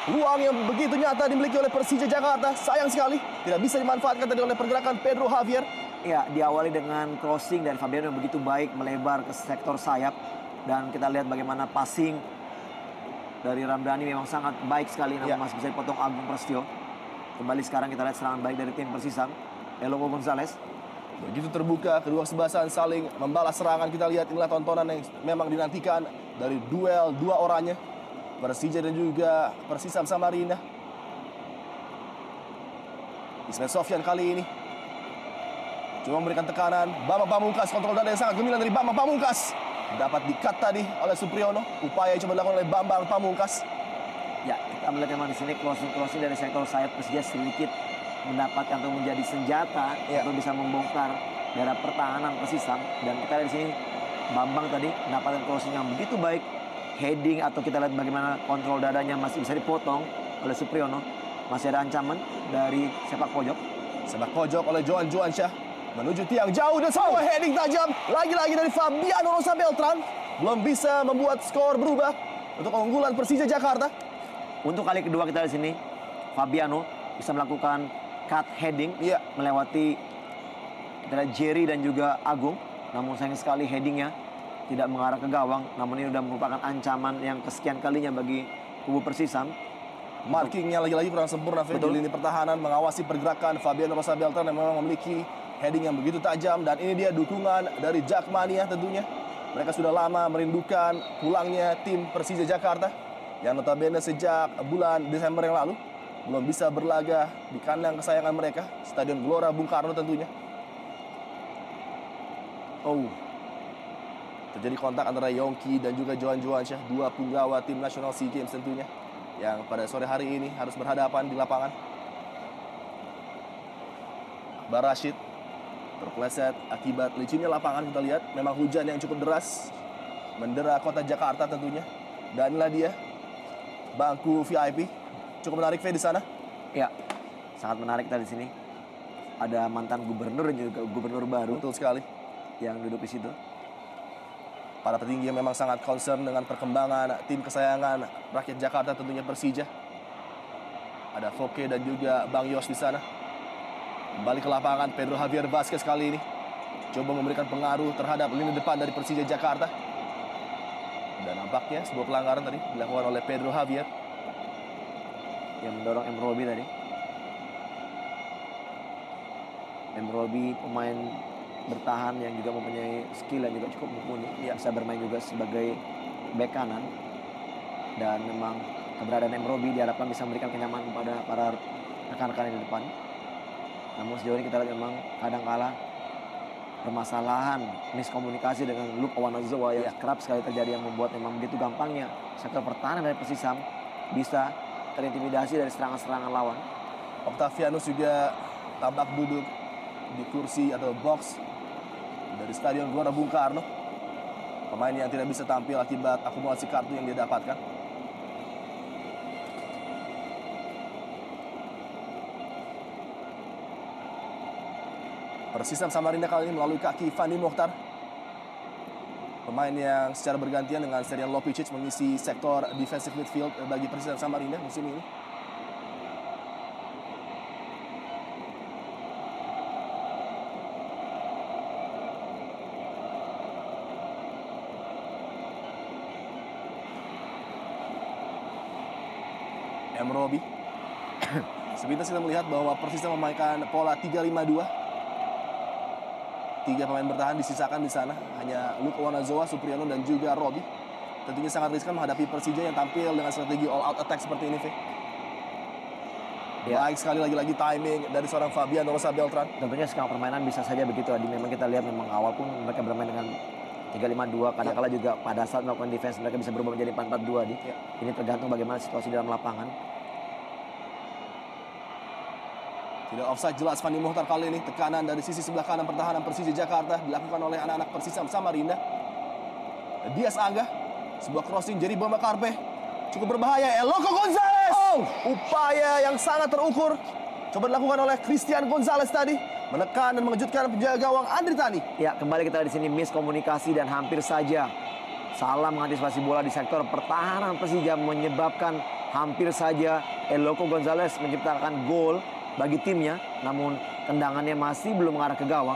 Ruang yang begitu nyata dimiliki oleh Persija Jakarta. Sayang sekali tidak bisa dimanfaatkan tadi oleh pergerakan Pedro Javier. Ya, diawali dengan crossing dari Fabiano yang begitu baik melebar ke sektor sayap. Dan kita lihat bagaimana passing dari Ramdhani memang sangat baik sekali, namun Ya. masih bisa dipotong Agung Prasetyo. Kembali sekarang kita lihat serangan baik dari tim Persisam. Eloko Gonzales. Begitu terbuka, kedua sebasan saling membalas serangan. Kita lihat inilah tontonan yang memang dinantikan dari duel dua orangnya, Persija dan juga Persisam Samarinda. Ismail Sofyan kali ini cuma memberikan tekanan. Bambang Pamungkas, kontrol dada yang sangat gemilang dari Bambang Pamungkas. Dapat di-cut tadi oleh Supriyono. Upaya yang coba dilakukan oleh Bambang Pamungkas. Ya, kita melihat memang di sini closing dari sektor sayap Persija sedikit mendapatkan atau menjadi senjata Ya. untuk bisa membongkar daerah pertahanan Persisam. Dan kita lihat di sini Bambang tadi mendapatkan closing yang begitu baik, heading atau kita lihat bagaimana kontrol dadanya masih bisa dipotong oleh Supriyono. Masih ada ancaman dari sepak pojok. Sepak pojok oleh Johan Juansyah menuju tiang jauh dan sebuah heading tajam lagi-lagi dari Fabiano Rosa Beltran. Belum bisa membuat skor berubah untuk keunggulan Persija Jakarta. Untuk kali kedua kita di sini Fabiano bisa melakukan cut heading Iya. melewati kita lihat Jerry dan juga Agung. Namun sayang sekali headingnya tidak mengarah ke gawang. Namun ini sudah merupakan ancaman yang kesekian kalinya bagi kubu Persisam. Markingnya lagi-lagi kurang sempurna Fe, di Betul. lini pertahanan, mengawasi pergerakan Fabiano Rosa Beltran yang memang memiliki heading yang begitu tajam. Dan ini dia dukungan dari Jakmania tentunya. Mereka sudah lama merindukan pulangnya tim Persija Jakarta yang notabene sejak bulan Desember yang lalu belum bisa berlaga di kandang kesayangan mereka, Stadion Gelora Bung Karno tentunya. Oh, terjadi kontak antara Yongki dan juga Johan Juansyah, dua punggawa tim nasional SEA Games tentunya, yang pada sore hari ini harus berhadapan di lapangan. Akbar Rashid terpeleset akibat licinnya lapangan. Kita lihat memang hujan yang cukup deras mendera kota Jakarta tentunya. Dan inilah dia bangku VIP, cukup menarik Fe di sana. Ya, sangat menarik tadi di sini. Ada mantan gubernur dan juga gubernur baru Betul sekali. yang duduk di situ. Para petinggi yang memang sangat concern dengan perkembangan tim kesayangan rakyat Jakarta tentunya Persija. Ada Foke dan juga Bang Yos di sana. Kembali ke lapangan Pedro Javier Vazquez kali ini coba memberikan pengaruh terhadap lini depan dari Persija Jakarta. Dan nampaknya sebuah pelanggaran tadi dilakukan oleh Pedro Javier. Yang mendorong M. Robi tadi. M. Robi pemain bertahan yang juga mempunyai skill yang juga cukup mumpuni. Ya. Bisa bermain juga sebagai bek kanan. Dan memang keberadaan M. Robi diharapkan bisa memberikan kenyamanan kepada para rekan-rekan di depan. Namun sejauh ini kita lihat memang kadang-kala permasalahan miskomunikasi dengan Luke Owanazowa yang kerap sekali terjadi yang membuat memang begitu gampangnya sektor pertahanan dari Persisam bisa terintimidasi dari serangan-serangan lawan. Octavianus juga tampak duduk di kursi atau box dari Stadion Gelora Bung Karno. Pemain yang tidak bisa tampil akibat akumulasi kartu yang dia dapatkan. Persisam Samarinda kali ini melalui kaki Fandi Mokhtar. Pemain yang secara bergantian dengan Serian Lopicic mengisi sektor defensive midfield bagi Persisam Samarinda musim ini. M. Robi. Sepintas kita melihat bahwa Persisam memainkan pola 3-5-2. 3 pemain bertahan disisakan di sana. Hanya Luke Owanazowa, Supriyono, dan juga Robi. Tentunya sangat riskan menghadapi Persija yang tampil dengan strategi all-out attack seperti ini, Fe. Ya. Baik sekali lagi-lagi timing dari seorang Fabiano Rosa Beltran. Tentunya skema permainan bisa saja begitu Adi. Memang kita lihat memang awal pun mereka bermain dengan 3-5-2. Kadang-kala juga pada saat melakukan defense mereka bisa berubah menjadi 4-4-2 Adi. Ya. Ini tergantung bagaimana situasi dalam lapangan. Tidak offside jelas Fandi Mokhtar kali ini. Tekanan dari sisi sebelah kanan pertahanan Persija Jakarta dilakukan oleh anak-anak Persisam Samarinda. Dias Angga, sebuah crossing jadi Boma Karpe. Cukup berbahaya. Eloko Gonzales. Upaya yang sangat terukur coba dilakukan oleh Christian Gonzales tadi, menekan dan mengejutkan penjaga gawang Andri Tani. Ya, kembali kita di sini miskomunikasi dan hampir saja salah mengantisipasi bola di sektor pertahanan Persija menyebabkan hampir saja Eloko Gonzales menciptakan gol bagi timnya, namun tendangannya masih belum mengarah ke gawang.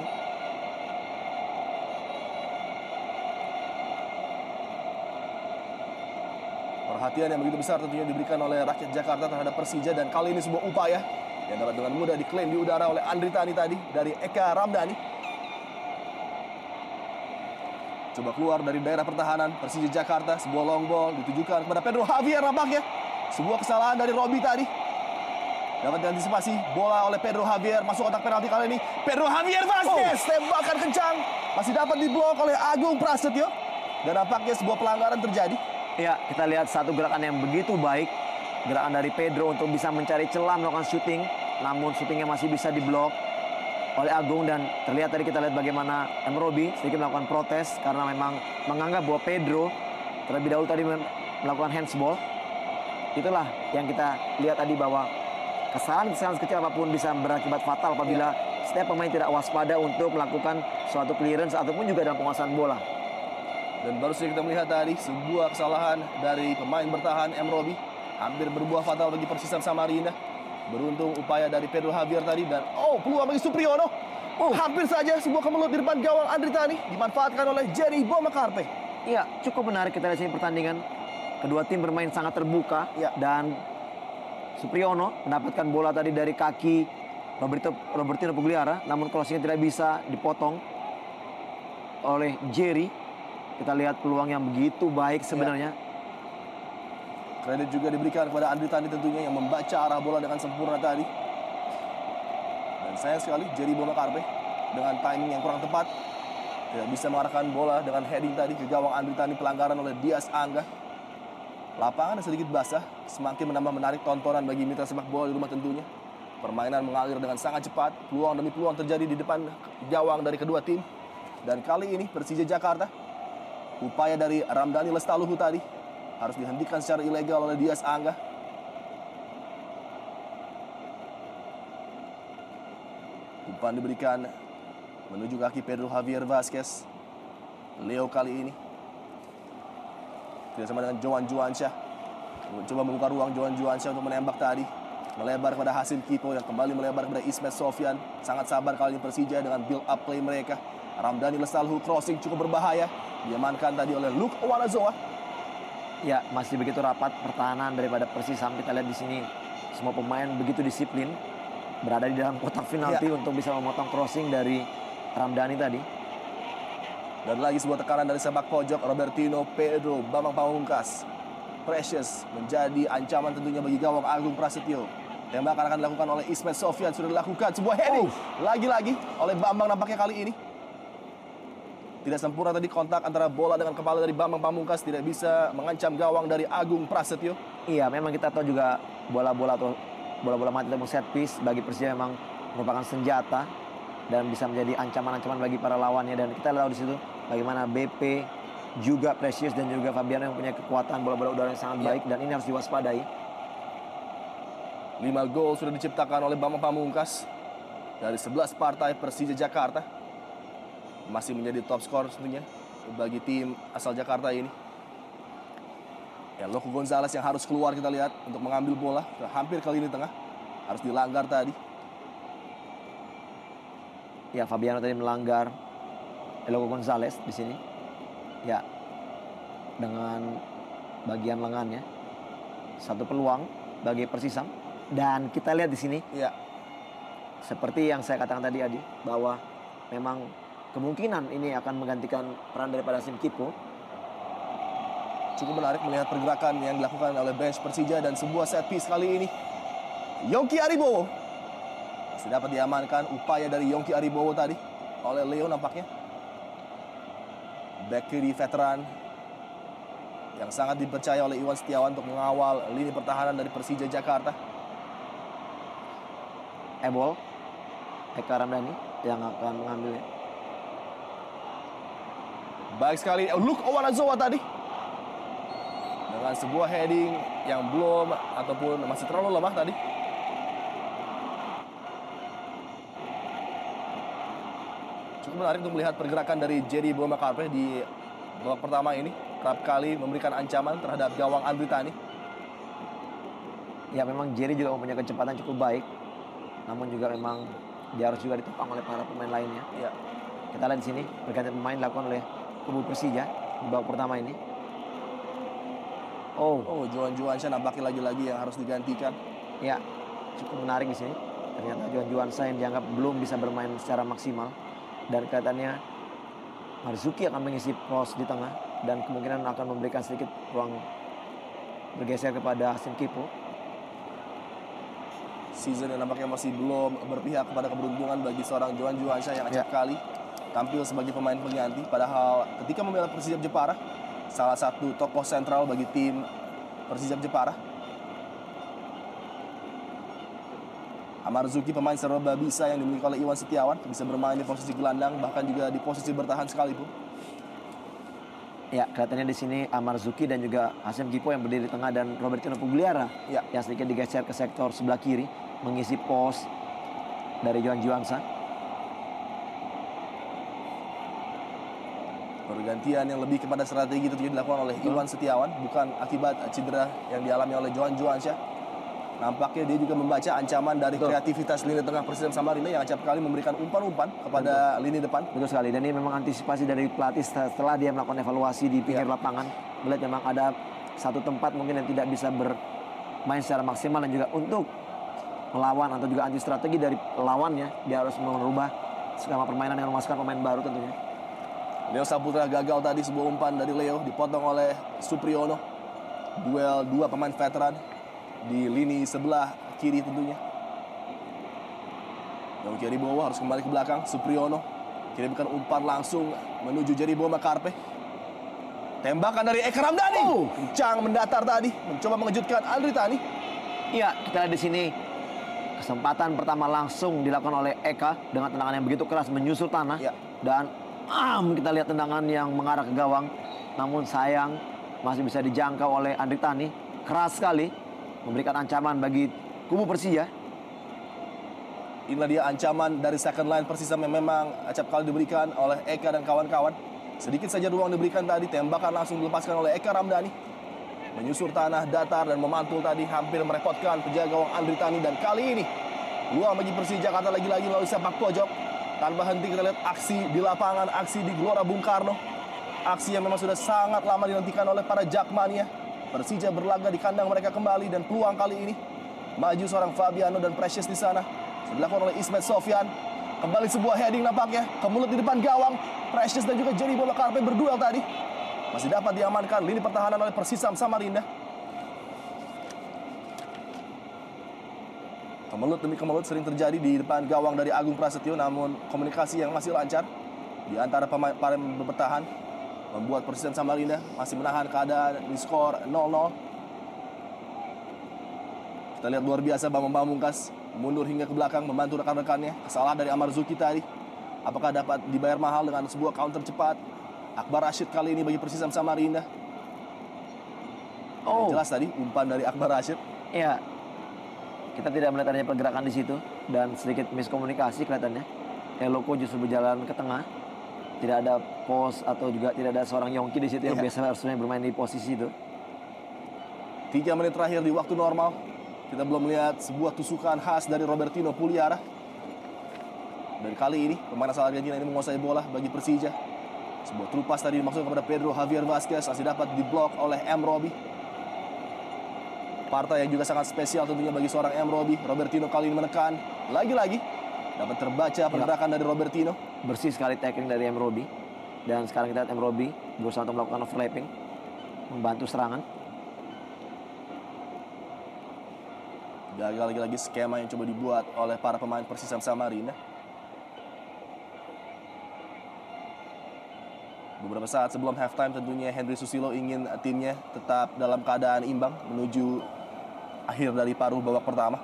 Perhatian yang begitu besar tentunya diberikan oleh rakyat Jakarta terhadap Persija, dan kali ini sebuah upaya yang dapat dengan mudah diklaim di udara oleh Andri Tani tadi dari Eka Ramdhani. Coba keluar dari daerah pertahanan Persija Jakarta, sebuah long ball ditujukan kepada Pedro Javier nampaknya. Sebuah kesalahan dari Robi tadi. Dapat diantisipasi bola oleh Pedro Javier, masuk kotak penalti kali ini. Pedro Javier Vazquez, tembakan kencang, masih dapat diblok oleh Agung Prasetyo. Dan nampaknya sebuah pelanggaran terjadi. Ya, kita lihat satu gerakan yang begitu baik. Gerakan dari Pedro untuk bisa mencari celah melakukan syuting. Namun syutingnya masih bisa diblok oleh Agung, dan terlihat tadi kita lihat bagaimana Robi sedikit melakukan protes karena memang menganggap bahwa Pedro terlebih dahulu tadi melakukan handsball. Itulah yang kita lihat tadi, bahwa kesalahan kecil apapun bisa berakibat fatal apabila setiap pemain tidak waspada untuk melakukan suatu clearance ataupun juga dalam penguasaan bola. Dan baru saja kita melihat tadi sebuah kesalahan dari pemain bertahan Robi, hampir berbuah fatal bagi Persisam Samarinda. Beruntung upaya dari Pedro Javier tadi, dan peluang bagi Supriyono. Hampir saja sebuah kemelut di depan gawang Andri Tani dimanfaatkan oleh Jerry Bomakarpe. Iya, cukup menarik kita lihat sini pertandingan. Kedua tim bermain sangat terbuka, dan Supriyono mendapatkan bola tadi dari kaki Robertino Pugliara, namun crossingnya tidak bisa dipotong oleh Jerry. Kita lihat peluang yang begitu baik sebenarnya. Kredit juga diberikan kepada Andri Tani tentunya yang membaca arah bola dengan sempurna tadi. Dan sayang sekali Jerry Bomakarpe dengan timing yang kurang tepat tidak bisa mengarahkan bola dengan heading tadi ke gawang Andri Tani, pelanggaran oleh Dias Angga. Lapangan sedikit basah, semakin menambah menarik tontonan bagi mitra sepak bola di rumah tentunya. Permainan mengalir dengan sangat cepat, peluang demi peluang terjadi di depan gawang dari kedua tim. Dan kali ini Persija Jakarta, upaya dari Ramdhani Lestaluhu tadi harus dihentikan secara ilegal oleh Dias Angga. Umpan diberikan menuju kaki Pedro Javier Vazquez. Leo kali ini tidak sama dengan Johan Juansyah. Coba membuka ruang Johan Juansyah untuk menembak tadi. Melebar kepada Hasim Kipo yang kembali melebar kepada Ismet Sofyan. Sangat sabar kali ini Persija dengan build up play mereka. Ramdhani Lestaluhu crossing cukup berbahaya. Diamankan tadi oleh Luke Owanazoa. Ya, masih begitu rapat pertahanan daripada Persisam. Kita lihat di sini semua pemain begitu disiplin berada di dalam kotak penalti untuk bisa memotong crossing dari Ramdhani tadi. Dan lagi sebuah tekanan dari sepak pojok Robertino Pedro Bambang Pamungkas. Precious menjadi ancaman tentunya bagi gawang Agung Prasetyo. Tembakan akan dilakukan oleh Ismet Sofyan, sudah dilakukan sebuah heading lagi-lagi oleh Bambang nampaknya kali ini. Tidak sempurna tadi kontak antara bola dengan kepala dari Bambang Pamungkas, tidak bisa mengancam gawang dari Agung Prasetyo. Iya, memang kita tahu juga bola-bola mati atau set piece bagi Persija memang merupakan senjata dan bisa menjadi ancaman-ancaman bagi para lawannya. Dan kita tahu di situ bagaimana BP, juga Precious dan juga Fabiano yang punya kekuatan bola-bola udara yang sangat baik, dan ini harus diwaspadai. 5 gol sudah diciptakan oleh Bambang Pamungkas dari 11 partai Persija Jakarta. Masih menjadi top skor tentunya bagi tim asal Jakarta ini. Loco Gonzalez yang harus keluar kita lihat untuk mengambil bola. Hampir kali ini tengah. Harus dilanggar tadi. Ya, Fabiano tadi melanggar Loco Gonzalez di sini. Ya, dengan bagian lengannya. Satu peluang bagi Persisam. Dan kita lihat di sini. Ya. Seperti yang saya katakan tadi, Adi, bahwa memang kemungkinan ini akan menggantikan peran daripada Hasim Kipo. Cukup menarik melihat pergerakan yang dilakukan oleh bench Persija dan sebuah set piece kali ini. Yongki Aribowo masih dapat diamankan, upaya dari Yongki Aribowo tadi oleh Leo nampaknya. Back kiri veteran yang sangat dipercaya oleh Iwan Setiawan untuk mengawal lini pertahanan dari Persija Jakarta. Ebol, Eka Ramdhani yang akan mengambilnya. Baik sekali, Luke Owanazoa tadi dengan sebuah heading yang belum ataupun masih terlalu lemah tadi. Cukup menarik untuk melihat pergerakan dari Jerry Bomakarpe di babak pertama ini. Kerap kali memberikan ancaman terhadap gawang Andri Tani. Ya, memang Jerry juga mempunyai kecepatan cukup baik. Namun juga memang dia harus juga ditopang oleh para pemain lainnya. Ya. Kita lihat di sini pergantian pemain dilakukan oleh kubu Persija di babak pertama ini. Oh, Johan Juwansyah nampaknya lagi-lagi yang harus digantikan. Ya, cukup menarik di sini. Ternyata Johan Juwansyah yang dianggap belum bisa bermain secara maksimal. Dan kelihatannya Marzuki akan mengisi pos di tengah. Dan kemungkinan akan memberikan sedikit ruang bergeser kepada Hasim Kipo. Season yang nampaknya masih belum berpihak kepada keberuntungan bagi seorang Johan Juwansyah yang acap kali tampil sebagai pemain pengganti. Padahal ketika membela Persijap Jepara, salah satu tokoh sentral bagi tim Persijap Jepara. Amarzuki, pemain serba bisa yang dimiliki oleh Iwan Setiawan, bisa bermain di posisi gelandang, bahkan juga di posisi bertahan sekalipun. Ya, kelihatannya di sini Amarzuki dan juga Hasim Kipo yang berdiri di tengah dan Robertino Pugliara yang sedikit digeser ke sektor sebelah kiri mengisi pos dari Johan Juwansyah. Pergantian yang lebih kepada strategi tentunya dilakukan oleh Iwan Setiawan, bukan akibat cedera yang dialami oleh Johan Juwansyah. Nampaknya dia juga membaca ancaman dari kreativitas lini tengah Persisam Samarinda yang acap kali memberikan umpan-umpan kepada lini depan. Betul sekali, dan ini memang antisipasi dari pelatih setelah dia melakukan evaluasi di pinggir lapangan. Melihat memang ada satu tempat mungkin yang tidak bisa bermain secara maksimal dan juga untuk melawan atau juga anti strategi dari lawannya, dia harus merubah skema permainan dengan memasukkan pemain baru tentunya. Leo Saputra gagal tadi, sebuah umpan dari Leo dipotong oleh Supriyono. Duel dua pemain veteran di lini sebelah kiri tentunya. Yang kiri bawah harus kembali ke belakang. Supriyono kirimkan umpan langsung menuju Jeribo Makarpe. Tembakan dari Eka Ramdhani. Kencang mendatar tadi, mencoba mengejutkan Andri Tani. Iya, kita lihat di sini kesempatan pertama langsung dilakukan oleh Eka dengan tendangan yang begitu keras menyusur tanah. Dan kita lihat tendangan yang mengarah ke gawang, namun sayang masih bisa dijangkau oleh Andri Tani. Keras sekali, memberikan ancaman bagi kubu Persija. Inilah dia ancaman dari second line Persisam yang memang acap kali diberikan oleh Eka dan kawan-kawan. Sedikit saja ruang diberikan tadi, tembakan langsung dilepaskan oleh Eka Ramdhani. Menyusur tanah datar dan memantul tadi, hampir merepotkan penjaga gawang Andri Tani. Dan kali ini peluang bagi Persija Jakarta lagi-lagi melalui sepak pojok. Tanpa henti kita lihat aksi di lapangan, aksi di Gelora Bung Karno. Aksi yang memang sudah sangat lama dinantikan oleh para Jakmania. Persija berlaga di kandang mereka kembali, dan peluang kali ini maju seorang Fabiano dan Precious di sana. Sudah dilakukan oleh Ismet Sofyan. Kembali sebuah heading nampaknya ke mulut di depan gawang. Precious dan juga Jeribo Makarpe berduel tadi. Masih dapat diamankan lini pertahanan oleh Persisam Samarinda. Kemelut demi kemelut sering terjadi di depan gawang dari Agung Prasetyo, namun komunikasi yang masih lancar di antara pemain bertahan membuat Persisam Samarinda masih menahan keadaan di skor 0-0. Kita lihat luar biasa Bambang Pamungkas mundur hingga ke belakang membantu rekan-rekannya. Kesalahan dari Amarzuki tadi, apakah dapat dibayar mahal dengan sebuah counter cepat? Akbar Rashid kali ini bagi Persisam Samarinda. Jelas tadi umpan dari Akbar Rashid. Iya. Kita tidak melihat adanya pergerakan di situ dan sedikit miskomunikasi kelihatannya. Eloko justru berjalan ke tengah. Tidak ada pos atau juga tidak ada seorang Yongki di situ yang biasa harusnya bermain di posisi itu. 3 menit terakhir di waktu normal. Kita belum melihat sebuah tusukan khas dari Robertino Pugliara. Dan kali ini pemain asal Argentina ini menguasai bola bagi Persija. Sebuah terupas tadi dimaksud kepada Pedro Javier Vazquez, masih dapat diblok oleh M. Robi. Partai yang juga sangat spesial tentunya bagi seorang M. Robi. Robertino kali ini menekan. Lagi-lagi dapat terbaca pergerakan dari Robertino. Bersih sekali tackling dari M. Robi. Dan sekarang kita lihat M. Robi berusaha untuk melakukan overlapping, membantu serangan. Gagal lagi-lagi skema yang coba dibuat oleh para pemain Persisam Samarinda. Beberapa saat sebelum halftime tentunya Henry Susilo ingin timnya tetap dalam keadaan imbang menuju akhir dari paruh babak pertama.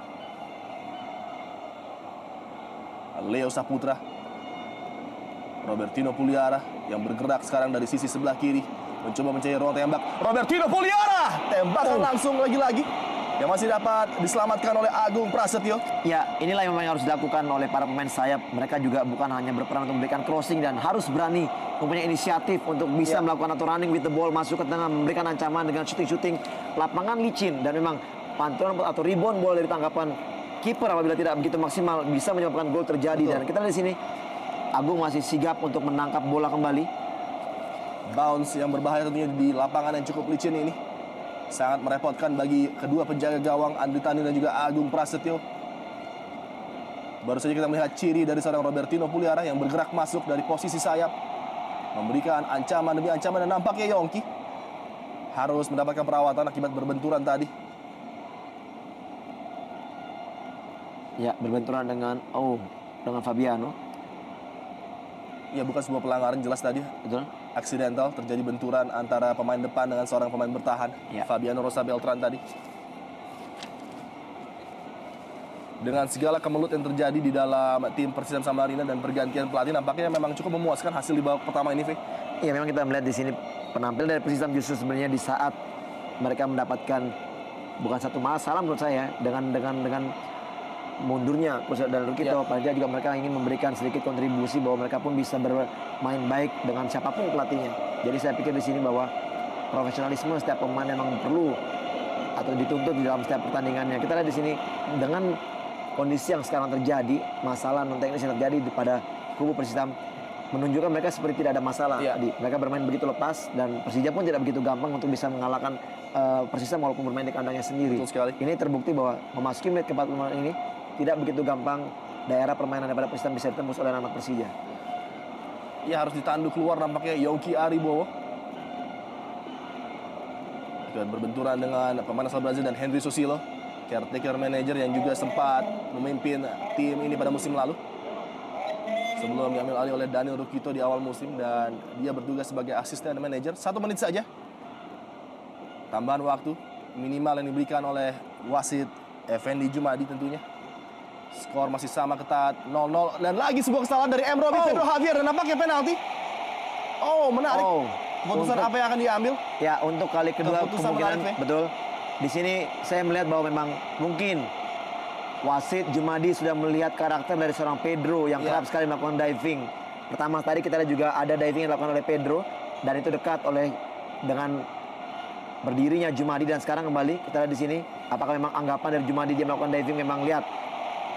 Leo Saputra, Robertino Pugliara yang bergerak sekarang dari sisi sebelah kiri, mencoba mencari ruang tembak. Robertino Pugliara, tembakan langsung lagi-lagi yang masih dapat diselamatkan oleh Agung Prasetyo. Ya, inilah yang memang harus dilakukan oleh para pemain sayap. Mereka juga bukan hanya berperan untuk memberikan crossing dan harus berani mempunyai inisiatif untuk bisa melakukan atau running with the ball, masuk ke tengah, memberikan ancaman dengan shooting-shooting. Lapangan licin dan memang pantulan atau rebound bola dari tangkapan kiper apabila tidak begitu maksimal bisa menyebabkan gol terjadi. Dan kita lihat di sini Agung masih sigap untuk menangkap bola kembali. Bounce yang berbahaya tentunya di lapangan yang cukup licin ini. Sangat merepotkan bagi kedua penjaga gawang Andri Tani dan juga Agung Prasetyo. Baru saja kita melihat ciri dari seorang Robertino Puliara yang bergerak masuk dari posisi sayap, memberikan ancaman demi ancaman, dan nampaknya Yongki harus mendapatkan perawatan akibat berbenturan tadi. Ya, berbenturan dengan Fabiano. Ya, bukan sebuah pelanggaran jelas tadi. Betul. Aksidental, terjadi benturan antara pemain depan dengan seorang pemain bertahan, Ya. Fabiano Rosa Beltran tadi. Dengan segala kemelut yang terjadi di dalam tim Persisam Samarinda dan pergantian pelatih, nampaknya memang cukup memuaskan hasil di babak pertama ini, Fe. Iya, memang kita melihat di sini penampilan dari Persisam justru sebenarnya di saat mereka mendapatkan bukan satu masalah menurut saya dengan mundurnya coach dan Rukito, padahal juga mereka ingin memberikan sedikit kontribusi bahwa mereka pun bisa bermain baik dengan siapapun pelatihnya. Jadi saya pikir di sini bahwa profesionalisme setiap pemain memang perlu atau dituntut di dalam setiap pertandingannya. Kita lihat di sini dengan kondisi yang sekarang terjadi, masalah non teknis yang terjadi pada kubu Persisam menunjukkan mereka seperti tidak ada masalah. Mereka bermain begitu lepas dan Persija pun tidak begitu gampang untuk bisa mengalahkan Persisam walaupun bermain di kandangnya sendiri. Betul sekali. Ini terbukti bahwa memasuki menit ke-45 ini tidak begitu gampang daerah permainan daripada Persisam bisa ditembus oleh anak Persija. Ya, harus ditandu keluar nampaknya Yongki Aribowo. Dan berbenturan dengan pemain asal Brazil dan Henry Susilo, caretaker manager yang juga sempat memimpin tim ini pada musim lalu. Sebelum diambil alih oleh Daniel Rukito di awal musim dan dia bertugas sebagai asisten manager. 1 menit saja. Tambahan waktu minimal yang diberikan oleh wasit Effendi Jumadi tentunya. Skor masih sama ketat 0-0 dan lagi sebuah kesalahan dari M. Robi Pedro Javier dan nampaknya penalti. Menarik. Keputusan apa yang akan diambil? Ya, untuk kali kedua Keputusan kemungkinan menarik, betul. Di sini saya melihat bahwa memang mungkin wasit Jumadi sudah melihat karakter dari seorang Pedro yang kerap sekali melakukan diving. Pertama tadi kita lihat juga ada diving yang dilakukan oleh Pedro dan itu dekat dengan berdirinya Jumadi, dan sekarang kembali kita lihat di sini apakah memang anggapan dari Jumadi dia melakukan diving memang lihat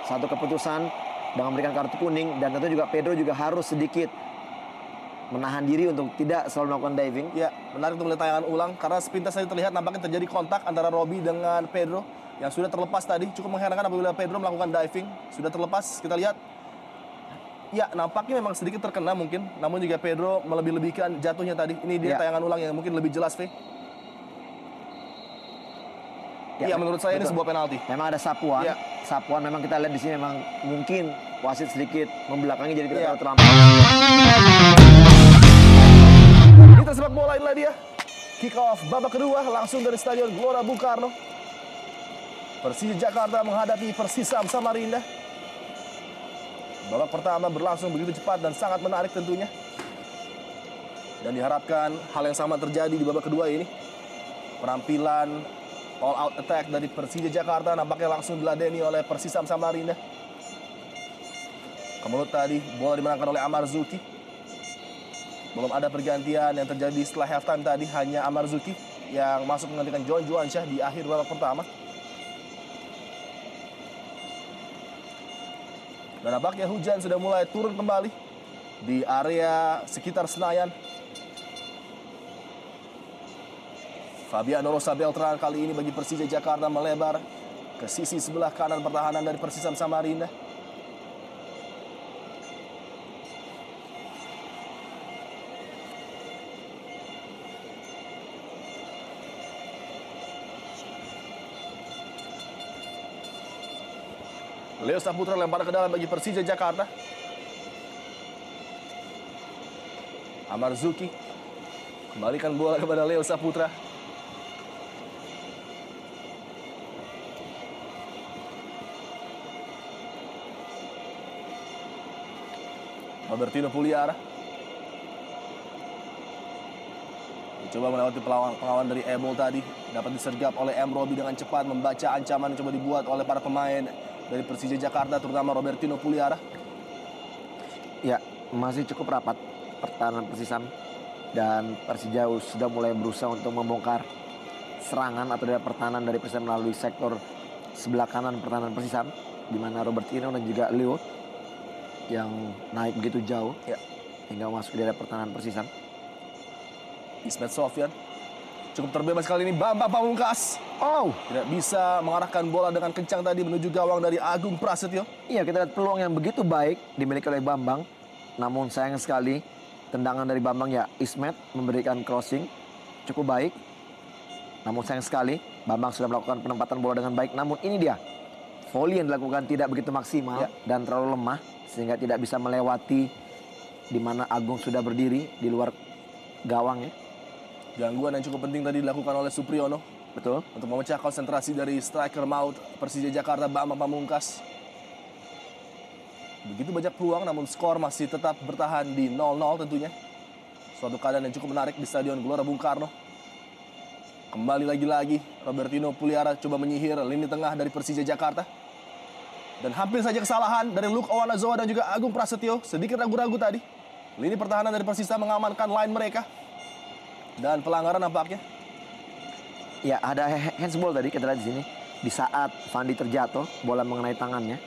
satu keputusan dengan memberikan kartu kuning, dan tentu juga Pedro juga harus sedikit menahan diri untuk tidak selalu melakukan diving. Ya, menarik untuk melihat tayangan ulang karena sepintas tadi terlihat nampaknya terjadi kontak antara Robi dengan Pedro yang sudah terlepas tadi. Cukup mengherankan apabila Pedro melakukan diving, sudah terlepas. Kita lihat, ya nampaknya memang sedikit terkena mungkin, namun juga Pedro melebih-lebihkan jatuhnya tadi. Ini dia tayangan ulang yang mungkin lebih jelas, Fe. Ya, menurut saya ini sebuah penalti. Memang ada sapuan. Sapuan memang kita lihat di sini memang mungkin wasit sedikit membelakangi jadi tidak terlalu terlambat. Kita sepak bola inilah dia. Kick off babak kedua langsung dari Stadion Gelora Bung Karno. Persija Jakarta menghadapi Persisam Samarinda. Babak pertama berlangsung begitu cepat dan sangat menarik tentunya. Dan diharapkan hal yang sama terjadi di babak kedua ini. Penampilan all out attack dari Persija Jakarta nampaknya langsung diladeni oleh Persisam Samarinda. Kemulut tadi bola dimenangkan oleh Amar Zuki. Belum ada pergantian yang terjadi setelah halftime tadi, hanya Amar Zuki yang masuk menggantikan John Juansyah di akhir babak pertama. Dan nampaknya hujan sudah mulai turun kembali di area sekitar Senayan. Fabiano Rosa Beltran kali ini bagi Persija Jakarta melebar ke sisi sebelah kanan pertahanan dari Persisam Samarinda. Leo Saputra lempar ke dalam bagi Persija Jakarta. Amar Zuki kembalikan bola kepada Leo Saputra. Robertino Puliara coba melewati pengawan dari Ebol tadi, dapat disergap oleh M. Robi dengan cepat, membaca ancaman yang coba dibuat oleh para pemain dari Persija Jakarta, terutama Robertino Puliara. Ya, masih cukup rapat pertahanan Persisam dan Persija sudah mulai berusaha untuk membongkar serangan atau dari pertahanan dari Persisam melalui sektor sebelah kanan pertahanan Persisam, di mana Robertino dan juga Leo yang naik begitu jauh hingga masuk ke daerah pertahanan Persisam. Ismet Sofyan Cukup terbebas kali ini Bambang Pamungkas. Oh, Tidak bisa mengarahkan bola dengan kencang tadi menuju gawang dari Agung Prasetyo. iya kita lihat peluang yang begitu baik dimiliki oleh Bambang. Namun sayang sekali tendangan dari Bambang ya Ismet memberikan crossing cukup baik. Namun sayang sekali Bambang sudah melakukan penempatan bola dengan baik. Namun ini dia volley yang dilakukan tidak begitu maksimal Ya. dan terlalu lemah sehingga tidak bisa melewati di mana Agung sudah berdiri di luar gawang ya. Gangguan yang cukup penting tadi dilakukan oleh Supriyono Betul. untuk memecah konsentrasi dari striker maut Persija Jakarta Bambang Pamungkas. Begitu banyak peluang namun skor masih tetap bertahan di 0-0 tentunya. Suatu keadaan yang cukup menarik di Stadion Gelora Bung Karno. Kembali lagi-lagi Robertino Puliara coba menyihir lini tengah dari Persija Jakarta. Dan hampir saja kesalahan dari Luke Owanazoa dan juga Agung Prasetyo. Sedikit ragu-ragu tadi. Lini pertahanan dari Persisa mengamankan line mereka. Dan pelanggaran nampaknya. Ya ada handsball tadi kita lihat di sini. Di saat Fandi terjatuh, bola mengenai tangannya.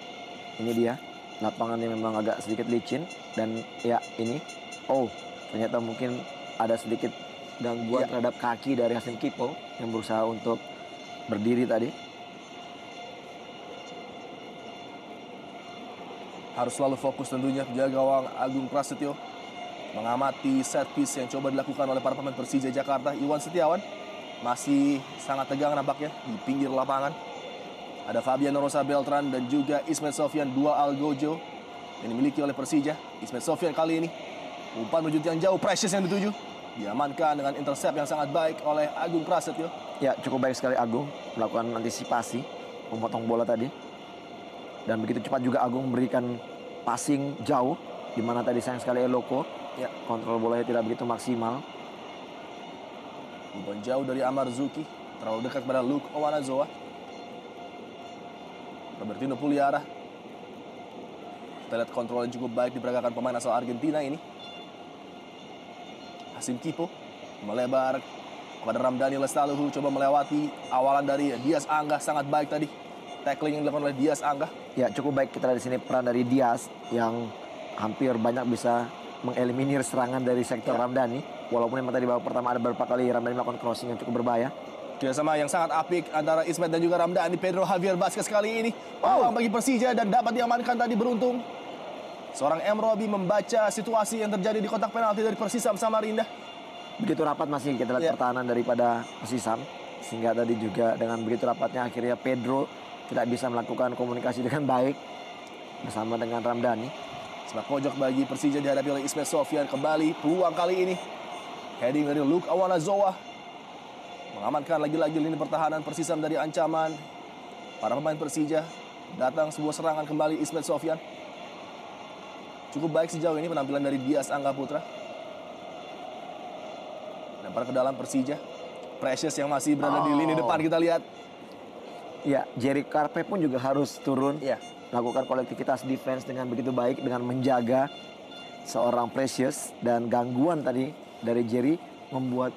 Ini dia. Lapangannya memang agak sedikit licin dan ya ini. Oh, ternyata mungkin ada sedikit gangguan terhadap kaki dari Hasim Kipo yang berusaha untuk berdiri tadi. Harus selalu fokus tentunya penjaga gawang Agung Prasetyo. Mengamati set piece yang coba dilakukan oleh para pemain Persija Jakarta. Iwan Setiawan masih sangat tegang nampaknya di pinggir lapangan. Ada Fabian Rosa Beltran dan juga Ismet Sofyan, dua Algojo yang dimiliki oleh Persija. Ismet Sofyan kali ini umpan menuju yang jauh, Precious yang dituju. Diamankan dengan intercept yang sangat baik oleh Agung Prasetyo. Ya cukup baik sekali Agung melakukan antisipasi, memotong bola tadi. Dan begitu cepat juga Agung memberikan passing jauh, di mana tadi sayang sekali Eloko. Ya, kontrol bolanya tidak begitu maksimal. Umpan jauh dari Amar Zuki, terlalu dekat pada Luke Owanazoa. Robertino Puliara. Kita lihat kontrol yang cukup baik diperagakan pemain asal Argentina ini. Hasim Kipo melebar kepada Ramdhani Lestaluhu, coba melewati awalan dari Dias Angga, sangat baik tadi. Tackling yang dilakukan oleh Dias Angga. Ya cukup baik kita lihat di sini peran dari Dias yang hampir banyak bisa mengeliminir serangan dari sektor Ramdhani. Walaupun memang tadi babak pertama ada beberapa kali Ramdhani melakukan crossing yang cukup berbahaya. Kerjasama yang sangat apik antara Ismet dan juga Ramdhani. Pedro Javier Vazquez kali ini peluang bagi Persija dan dapat diamankan tadi beruntung. Seorang M. Robi membaca situasi yang terjadi di kotak penalti dari Persisam Samarinda. Begitu rapat masih kita lihat pertahanan daripada Persisam. Sehingga tadi juga dengan begitu rapatnya akhirnya Pedro tidak bisa melakukan komunikasi dengan baik bersama dengan Ramdhani. Sebelah pojok bagi Persija dihadapi oleh Ismet Sofyan. Kembali peluang kali ini. Heading dari Luke Owanazoa. Mengamankan lagi-lagi lini pertahanan Persisam dari ancaman para pemain Persija. Datang sebuah serangan kembali Ismet Sofyan. Cukup baik sejauh ini penampilan dari Dias Angga Putra. Lempar ke dalam Persija. Precious yang masih berada di lini depan kita lihat. Ya, Jerry Karpe pun juga harus turun. Ya. Melakukan kolektivitas defense dengan begitu baik dengan menjaga seorang Precious dan gangguan tadi dari Jerry membuat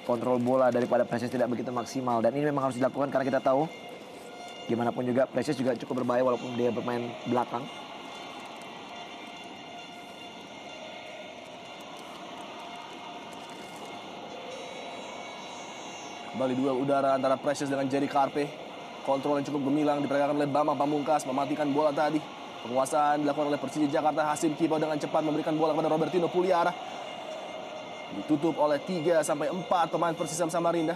kontrol bola daripada Precious tidak begitu maksimal dan ini memang harus dilakukan karena kita tahu gimana pun juga Precious juga cukup berbahaya walaupun dia bermain belakang. Kembali duel udara antara Precious dengan Jerry Karpe. Kontrol yang cukup gemilang diperagakan oleh Bambang Pamungkas, mematikan bola tadi. Penguasaan dilakukan oleh Persija Jakarta. Hasim Kipo dengan cepat memberikan bola kepada Robertino Puliara. Ditutup oleh 3-4 pemain Persisam Samarinda.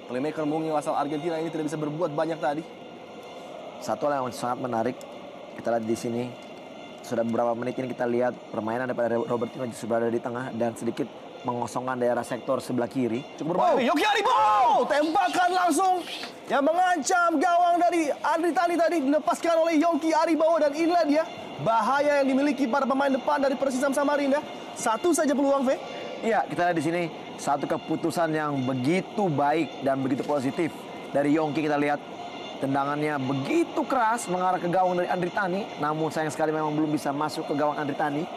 Playmaker mungil asal Argentina ini tidak bisa berbuat banyak tadi. Satu hal yang sangat menarik kita lihat di sini sudah beberapa menit ini kita lihat permainan daripada Robertino justru berada di tengah dan sedikit mengosongkan daerah sektor sebelah kiri. Cukup berbahaya. Yogi Aribo! Tembakan langsung yang mengancam gawang dari Andritani tadi dilepaskan oleh Yongki Aribo dan inilah dia bahaya yang dimiliki para pemain depan dari Persisam Samarinda. Satu saja peluang, V. Iya, kita lihat di sini satu keputusan yang begitu baik dan begitu positif dari Yongki. Kita lihat tendangannya begitu keras mengarah ke gawang dari Andritani, namun sayang sekali memang belum bisa masuk ke gawang Andritani.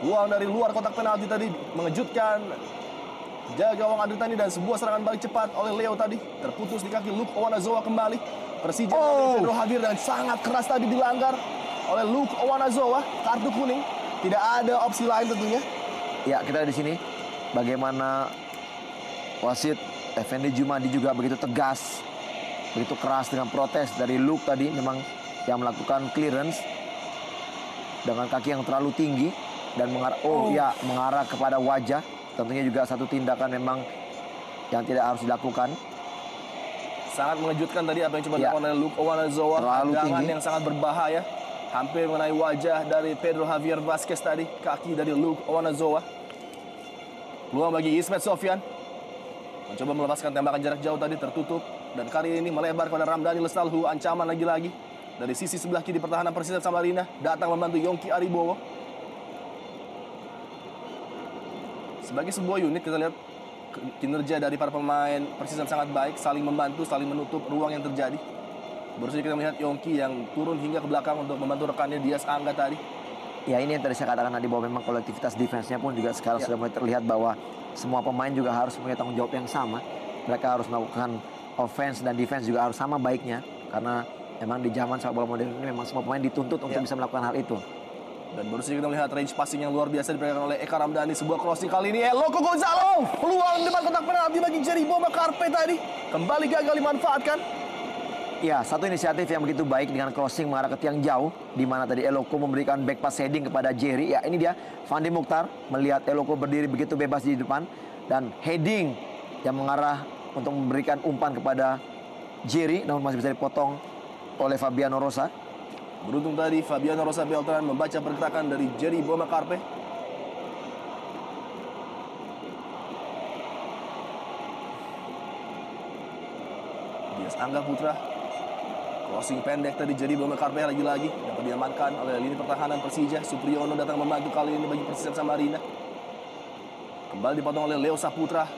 Peluang dari luar kotak penalti tadi mengejutkan jaga gawang Andritani dan sebuah serangan balik cepat oleh Leo tadi terputus di kaki Luke Owanazoa kembali. Persija Pedro Javier dan sangat keras tadi dilanggar oleh Luke Owanazoa, kartu kuning. Tidak ada opsi lain tentunya. Ya, kita di sini bagaimana wasit Effendi Jumadi juga begitu tegas, begitu keras dengan protes dari Luke tadi, memang yang melakukan clearance dengan kaki yang terlalu tinggi dan mengarah kepada wajah. Tentunya juga satu tindakan memang yang tidak harus dilakukan. Sangat mengejutkan tadi apa yang coba dilakukan oleh Luke Owanazoa. Terlalu Tendangan tinggi yang sangat berbahaya, hampir mengenai wajah dari Pedro Javier Vasquez tadi. Kaki dari Luke Owanazoa. Peluang bagi Ismet Sofyan, mencoba melepaskan tembakan jarak jauh tadi, tertutup. Dan kali ini melebar kepada Ramdhani Lesalhu. Ancaman lagi-lagi dari sisi sebelah kiri pertahanan Persisam Samarinda. Datang membantu Yongki Aribowo. Sebagai sebuah unit kita lihat kinerja dari para pemain Persisam sangat baik. Saling membantu, saling menutup ruang yang terjadi. Baru saja kita melihat Yongki yang turun hingga ke belakang untuk membantu rekannya Dias Angga tadi. Ya, ini yang tadi saya katakan tadi bahwa memang kolektivitas defense-nya pun juga sekarang sudah mulai terlihat bahwa semua pemain juga harus punya tanggung jawab yang sama. Mereka harus melakukan offense dan defense juga harus sama baiknya. Karena memang di zaman sepak bola modern ini memang semua pemain dituntut untuk bisa melakukan hal itu. Dan baru saja kita melihat range passing yang luar biasa diberikan oleh Eka Ramdhani. Sebuah crossing kali ini Eloko Gonzalo. Peluang depan kotak penalti bagi Jeribo Makarpe tadi. Kembali gagal dimanfaatkan. Ya, satu inisiatif yang begitu baik dengan crossing mengarah ke tiang jauh, di mana tadi Eloko memberikan back pass heading kepada Jerry. Ya, ini dia Fandi Mukhtar melihat Eloko berdiri begitu bebas di depan dan heading yang mengarah untuk memberikan umpan kepada Jerry, namun masih bisa dipotong oleh Fabiano Rosa. Beruntung tadi Fabiano Rosa Beltran membaca pergerakan dari Jerry Bomakarpe. Dias Angga Putra. Crossing pendek tadi Jerry Bomakarpe lagi-lagi. Dapat diamankan oleh lini pertahanan Persija. Supriyono datang membantu kali ini bagi Persisam Samarinda. Kembali dipotong oleh Leo Saputra.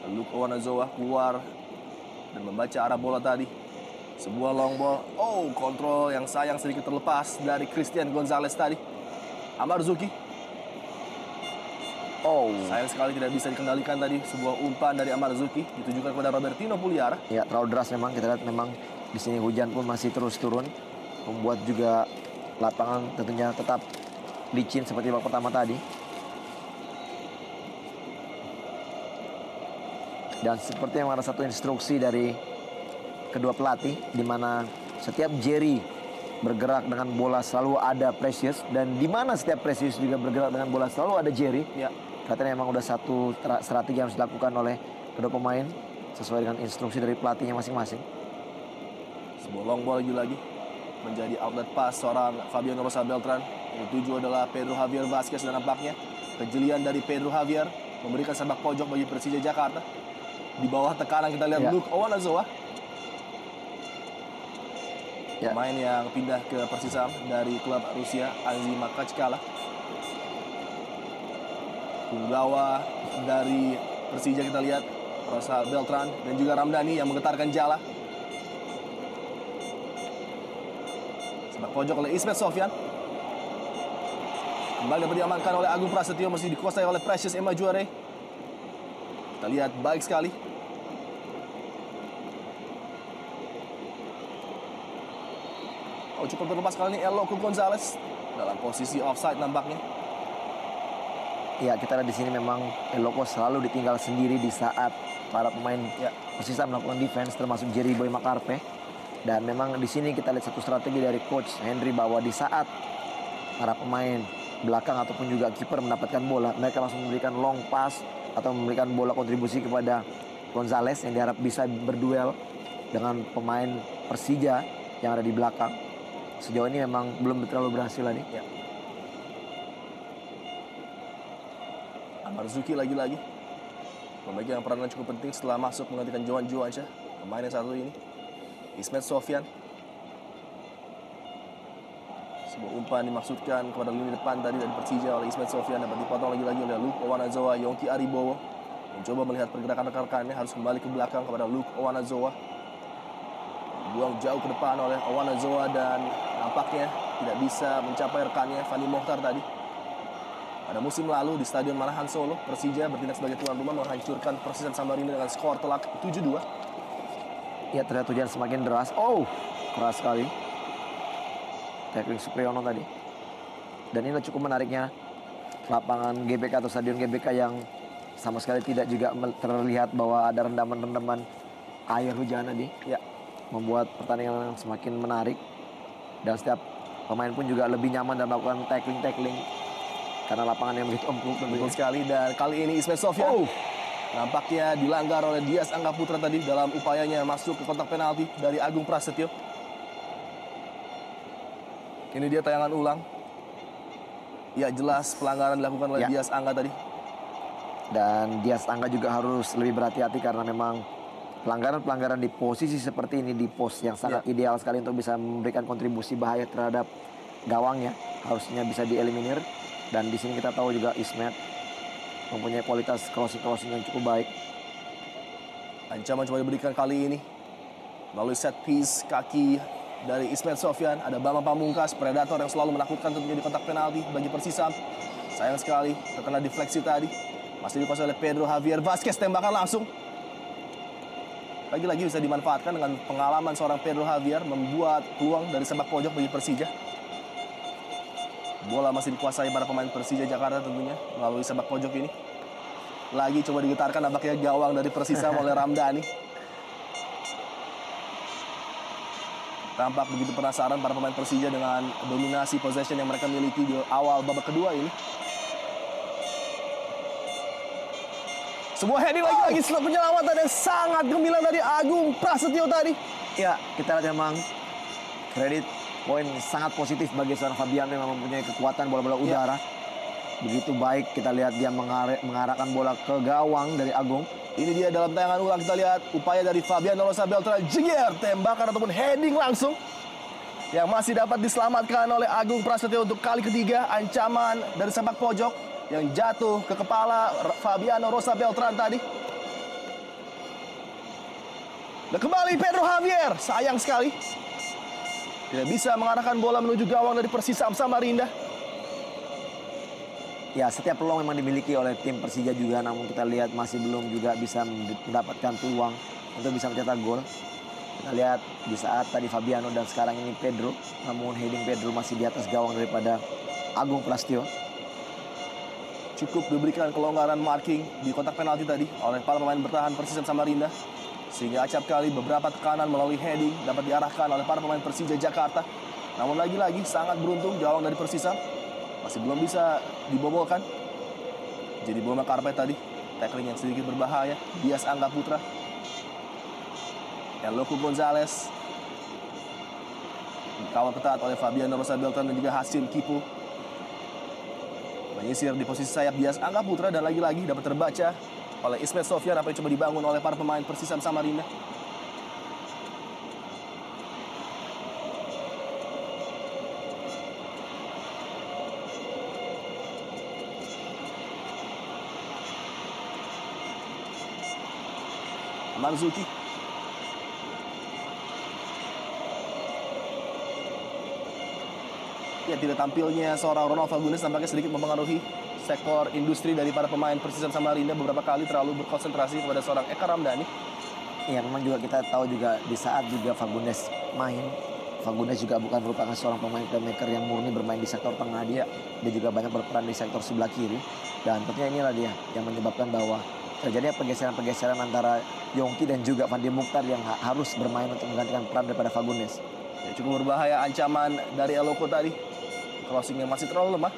Luke Owanazoa keluar dan membaca arah bola tadi. Sebuah long ball. Oh, kontrol yang sayang sedikit terlepas dari Christian Gonzalez tadi. Amar Zuki. Oh, sayang sekali tidak bisa dikendalikan tadi. Sebuah umpan dari Amar Zuki ditujukan kepada Robertino Puliara. Ya, terlalu deras memang. Kita lihat memang di sini hujan pun masih terus turun, membuat juga lapangan tentunya tetap licin seperti babak pertama tadi. Dan seperti yang ada satu instruksi dari kedua pelatih, di mana setiap Jerry bergerak dengan bola selalu ada Precious, dan di mana setiap Precious juga bergerak dengan bola selalu ada Jerry. Ya. Katanya memang udah satu strategi yang harus dilakukan oleh kedua pemain sesuai dengan instruksi dari pelatihnya masing-masing. Sebuah long ball lagi menjadi outlet pass seorang Fabiano Rosa Beltran. Yang dituju adalah Pedro Javier Vasquez, dan nampaknya kejelian dari Pedro Javier memberikan sepak pojok bagi Persija Jakarta. Di bawah tekanan kita lihat Luke Owanazoa. Pemain yang pindah ke Persisam dari klub Rusia Anzi Makachkala. Punggawa dari Persija kita lihat Rosa Beltran dan juga Ramdhani yang menggetarkan jala. Sepak pojok oleh Ismet Sofyan. Kembali dapat diamankan oleh Agung Prasetyo, masih dikuasai oleh Precious Emajuare. Kita lihat baik sekali. Oh, cukup terlepas kali ini Eloko Gonzalez dalam posisi offside nampaknya. Ya, kita lihat di sini memang Eloko selalu ditinggal sendiri di saat para pemain Persisam melakukan defense, termasuk Jerry Boy Makarpe. Dan memang di sini kita lihat satu strategi dari coach Henry bahwa di saat para pemain belakang ataupun juga kiper mendapatkan bola, mereka langsung memberikan long pass atau memberikan bola kontribusi kepada Gonzalez yang diharap bisa berduel dengan pemain Persija yang ada di belakang. Sejauh ini memang belum terlalu berhasil tadi. Ya. Marzuki lagi-lagi memegang peranan cukup penting setelah masuk menggantikan Johan Juansyah, pemain yang satu ini. Ismet Sofyan. Sebuah umpan dimaksudkan kepada lini depan tadi dari Persija oleh Ismet Sofyan, dapat dipotong lagi-lagi oleh Luke Owanazoa. Yongki Aribowo mencoba melihat pergerakan rekan-rekannya, harus kembali ke belakang kepada Luke Owanazoa. Buang jauh ke depan oleh Owanazoa dan nampaknya tidak bisa mencapai rekannya Fandi Mukhtar tadi. Pada musim lalu di Stadion Manahan Solo, Persija bertindak sebagai tuan rumah menghancurkan Persisam Samarinda dengan skor telak 7-2. Ya, terlihat hujan semakin deras. Oh, keras sekali tackling Supriyono tadi. Dan inilah cukup menariknya lapangan GBK atau Stadion GBK yang sama sekali tidak juga terlihat bahwa ada rendaman-rendaman air hujan tadi. Ya, Membuat pertandingan semakin menarik. Dan setiap pemain pun juga lebih nyaman dan melakukan tackling karena lapangan yang begitu empuk betul tentunya. sekali. Dan kali ini Ismet Sofyan nampaknya dilanggar oleh Dias Angga Putra tadi dalam upayanya masuk ke kotak penalti dari Agung Prasetyo. Ini dia tayangan ulang. Ya, jelas pelanggaran dilakukan oleh Ya. Dias Angga tadi. Dan Dias Angga juga harus lebih berhati-hati karena memang pelanggaran-pelanggaran di posisi seperti ini, di pos yang sangat ideal sekali untuk bisa memberikan kontribusi bahaya terhadap gawangnya, harusnya bisa dieliminir. Dan di sini kita tahu juga Ismet mempunyai kualitas crossing yang cukup baik. Ancaman coba diberikan kali ini melalui set piece kaki dari Ismet Sofyan. Ada Bambang Pamungkas, predator yang selalu menakutkan tentunya di kotak penalti bagi Persisam. Sayang sekali terkena defleksi tadi. Masih dikuasai oleh Pedro Javier Vasquez, tembakan langsung. Lagi-lagi bisa dimanfaatkan dengan pengalaman seorang Pedro Javier membuat peluang dari sepak pojok bagi Persija. Bola masih dikuasai para pemain Persija Jakarta tentunya melalui sepak pojok ini. Lagi coba digetarkan nampaknya gawang dari Persisam oleh Ramdhani. Tampak begitu penasaran para pemain Persija dengan dominasi possession yang mereka miliki di awal babak kedua ini. Sebuah heading lagi-lagi setelah penyelamatan yang sangat gemilang dari Agung Prasetyo tadi. Ya, kita lihat memang kredit poin sangat positif bagi seorang Fabiano yang mempunyai kekuatan bola-bola udara. Begitu baik kita lihat dia mengarahkan bola ke gawang dari Agung. Ini dia dalam tayangan ulang kita lihat upaya dari Fabiano Rosa Beltran. Jeger, tembakan ataupun heading langsung yang masih dapat diselamatkan oleh Agung Prasetyo untuk kali ketiga. Ancaman dari sepak pojok yang jatuh ke kepala Fabiano Rosa Beltran tadi. Dan kembali Pedro Javier, sayang sekali tidak bisa mengarahkan bola menuju gawang dari Persisam Samarinda. Ya, setiap peluang memang dimiliki oleh tim Persija juga, namun kita lihat masih belum juga bisa mendapatkan peluang untuk bisa mencetak gol. Kita lihat di saat tadi Fabiano dan sekarang ini Pedro, namun heading Pedro masih di atas gawang daripada Agung Prasetyo. Cukup diberikan kelonggaran marking di kotak penalti tadi oleh para pemain bertahan Persisam Samarinda. Sehingga acap kali beberapa tekanan melalui heading dapat diarahkan oleh para pemain Persija Jakarta. Namun lagi-lagi sangat beruntung gawang dari Persisam masih belum bisa dibobolkan. Jadi bola karpet tadi, tackling yang sedikit berbahaya. Dias Angga Putra, Eloko Gonzalez dikawal ketat oleh Fabiano Rosa Beltran dan juga Hasim Kipo. Menyisir di posisi sayap Dias Angga Putra dan lagi-lagi dapat terbaca oleh Ismet Sofyan apa yang coba dibangun oleh para pemain Persisam Samarinda. Marzuki. Ya, tidak tampilnya seorang Ronald Fagundes nampaknya sedikit mempengaruhi sektor industri dari para pemain Persisam Samarinda. Beberapa kali terlalu berkonsentrasi kepada seorang Eka Ramdhani. Ya, memang juga kita tahu juga di saat juga Fagundes main, Fagundes juga bukan merupakan seorang pemain playmaker yang murni bermain di sektor tengah. Dia juga banyak berperan di sektor sebelah kiri. Dan tentunya inilah dia yang menyebabkan bahwa terjadinya pergeseran-pergeseran antara Yongki dan juga Fandi Mukhtar yang harus bermain untuk menggantikan peran daripada Fagundes. Ya, cukup berbahaya ancaman dari Eloko tadi. Crossingnya masih terlalu lemah.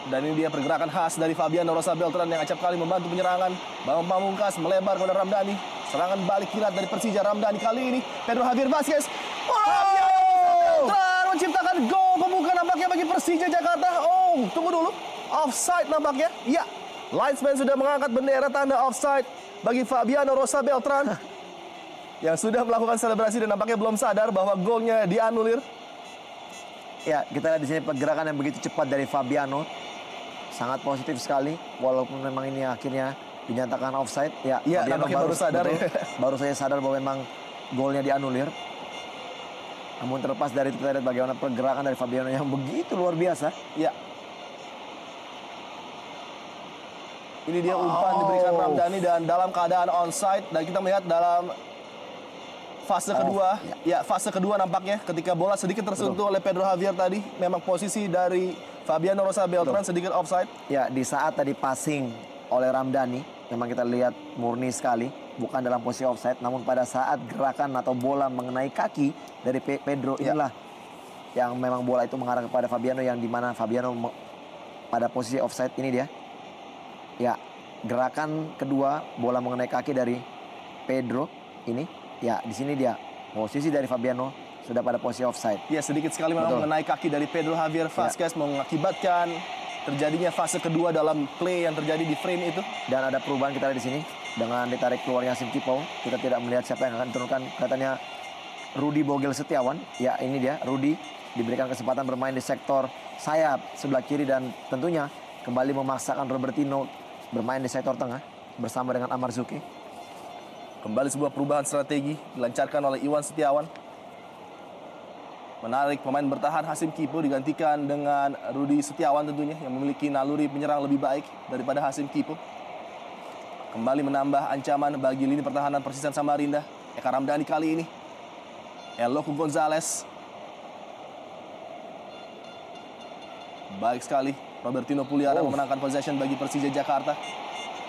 Dan ini dia pergerakan khas dari Fabiano Rosa Beltran yang acap kali membantu penyerangan. Bambang Pamungkas melebar kepada Ramdhani. Serangan balik kilat dari Persija. Ramdhani kali ini Pedro Javier Vasquez. Fabiano Beltran menciptakan gol pembuka nampaknya bagi Persija Jakarta. Oh, tunggu dulu. Offside nampaknya. Ya, linesman sudah mengangkat bendera tanda offside bagi Fabiano Rosa Beltran yang sudah melakukan selebrasi dan nampaknya belum sadar bahwa golnya dianulir. Ya, kita lihat di sini pergerakan yang begitu cepat dari Fabiano. Sangat positif sekali, walaupun memang ini akhirnya dinyatakan offside. Ya, Fabiano baru sadar ya. Baru saya sadar bahwa memang golnya dianulir. Namun terlepas dari itu kita lihat bagaimana pergerakan dari Fabiano yang begitu luar biasa. Ya. Ini dia umpan diberikan Ramdhani dan dalam keadaan onside. Dan kita melihat dalam fase kedua, fase kedua nampaknya ketika bola sedikit tersentuh oleh Pedro Javier tadi, memang posisi dari Fabiano Rosa Beltran sedikit offside. Ya, di saat tadi passing oleh Ramdhani. Memang kita lihat murni sekali, bukan dalam posisi offside, namun pada saat gerakan atau bola mengenai kaki dari Pedro, inilah yang memang bola itu mengarah kepada Fabiano, yang dimana Fabiano pada posisi offside. Ini dia. Ya, gerakan kedua bola mengenai kaki dari Pedro ini. Ya, di sini dia posisi dari Fabiano sudah pada posisi offside. Ya, sedikit sekali memang mengenai kaki dari Pedro Javier Vazquez mengakibatkan terjadinya fase kedua dalam play yang terjadi di frame itu. Dan ada perubahan kita lihat di sini dengan ditarik keluarnya Hasim Kipau. Kita tidak melihat siapa yang akan diturunkan. Katanya Rudi Bogel Setiawan. Ya, ini dia Rudi diberikan kesempatan bermain di sektor sayap sebelah kiri dan tentunya kembali memaksakan Robertino bermain di sektor tengah bersama dengan Amar Zuki. Kembali sebuah perubahan strategi dilancarkan oleh Iwan Setiawan. Menarik pemain bertahan Hasim Kipau digantikan dengan Rudi Setiawan tentunya yang memiliki naluri penyerang lebih baik daripada Hasim Kipau. Kembali menambah ancaman bagi lini pertahanan Persisam Samarinda. Eka Ramdhani kali ini. Eloko Gonzalez. Baik sekali. Robertino Puliara memenangkan possession bagi Persija Jakarta.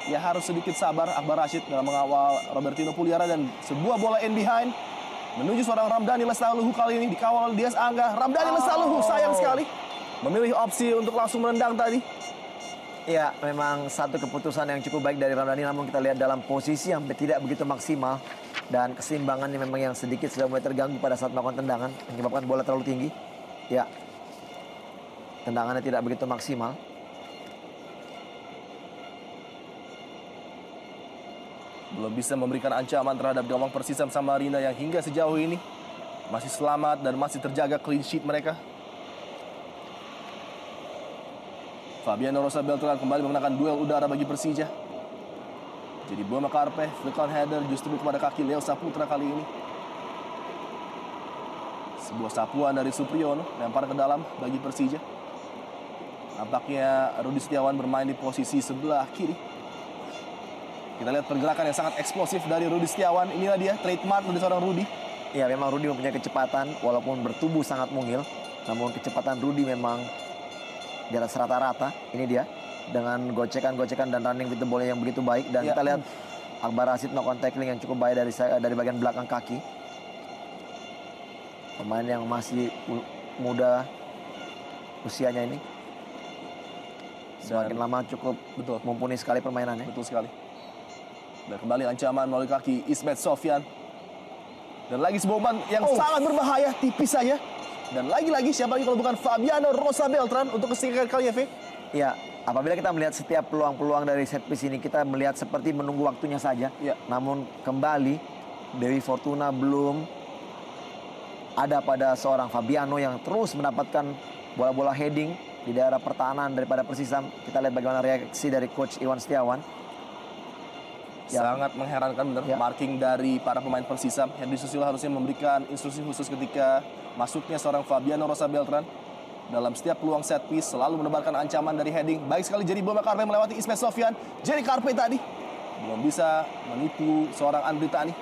Ya, harus sedikit sabar Akbar Rashid dalam mengawal Robertino Puliara, dan sebuah bola in behind menuju seorang Ramdhani Lestaluhu kali ini dikawal oleh Dias Angga. Ramdhani Lestaluhu sayang sekali memilih opsi untuk langsung menendang tadi. Ya, memang satu keputusan yang cukup baik dari Ramdhani, namun kita lihat dalam posisi yang tidak begitu maksimal dan keseimbangannya memang yang sedikit sudah mulai terganggu pada saat melakukan tendangan, menyebabkan bola terlalu tinggi. Ya, tendangannya tidak begitu maksimal. Belum bisa memberikan ancaman terhadap gawang Persisam Samarinda yang hingga sejauh ini masih selamat dan masih terjaga clean sheet mereka. Fabiano Rosa Beltran kembali memenangkan duel udara bagi Persija. Jadi bola Makarpe, flick on header justru kepada kaki Leo Saputra kali ini. Sebuah sapuan dari Supriyono, lempar ke dalam bagi Persija. Nampaknya Rudi Setiawan bermain di posisi sebelah kiri. Kita lihat pergerakan yang sangat eksplosif dari Rudi Setiawan. Inilah dia trademark dari seorang Rudi. Ya, memang Rudi mempunyai kecepatan walaupun bertubuh sangat mungil. Namun kecepatan Rudi memang di atas rata-rata. Ini dia dengan gocekan-gocekan dan running with the ball yang begitu baik. Dan kita lihat Akbar Rashid melakukan tackling yang cukup baik dari bagian belakang kaki. Pemain yang masih muda usianya ini. Semakin lama cukup mumpuni sekali permainannya. Betul sekali. Dan kembali ancaman melalui kaki Ismet Sofyan. Dan lagi sebuah umpan yang sangat berbahaya, tipis saja. Dan lagi-lagi siapa lagi kalau bukan Fabiano Rosa Beltran untuk kesekian kalinya, V? Ya, apabila kita melihat setiap peluang-peluang dari set piece ini, kita melihat seperti menunggu waktunya saja. Ya. Namun kembali Dewi Fortuna belum ada pada seorang Fabiano yang terus mendapatkan bola-bola heading di daerah pertahanan daripada Persisam. Kita lihat bagaimana reaksi dari coach Iwan Setiawan. Sangat mengherankan benar marking dari para pemain Persisam. Hendy Susilo harusnya memberikan instruksi khusus ketika masuknya seorang Fabiano Rosa Beltran. Dalam setiap peluang set piece selalu menebarkan ancaman dari heading. Baik sekali Jerry Bola Karpe melewati Ismet Sofyan. Jerry Karpe tadi belum bisa menipu seorang Andri Tani.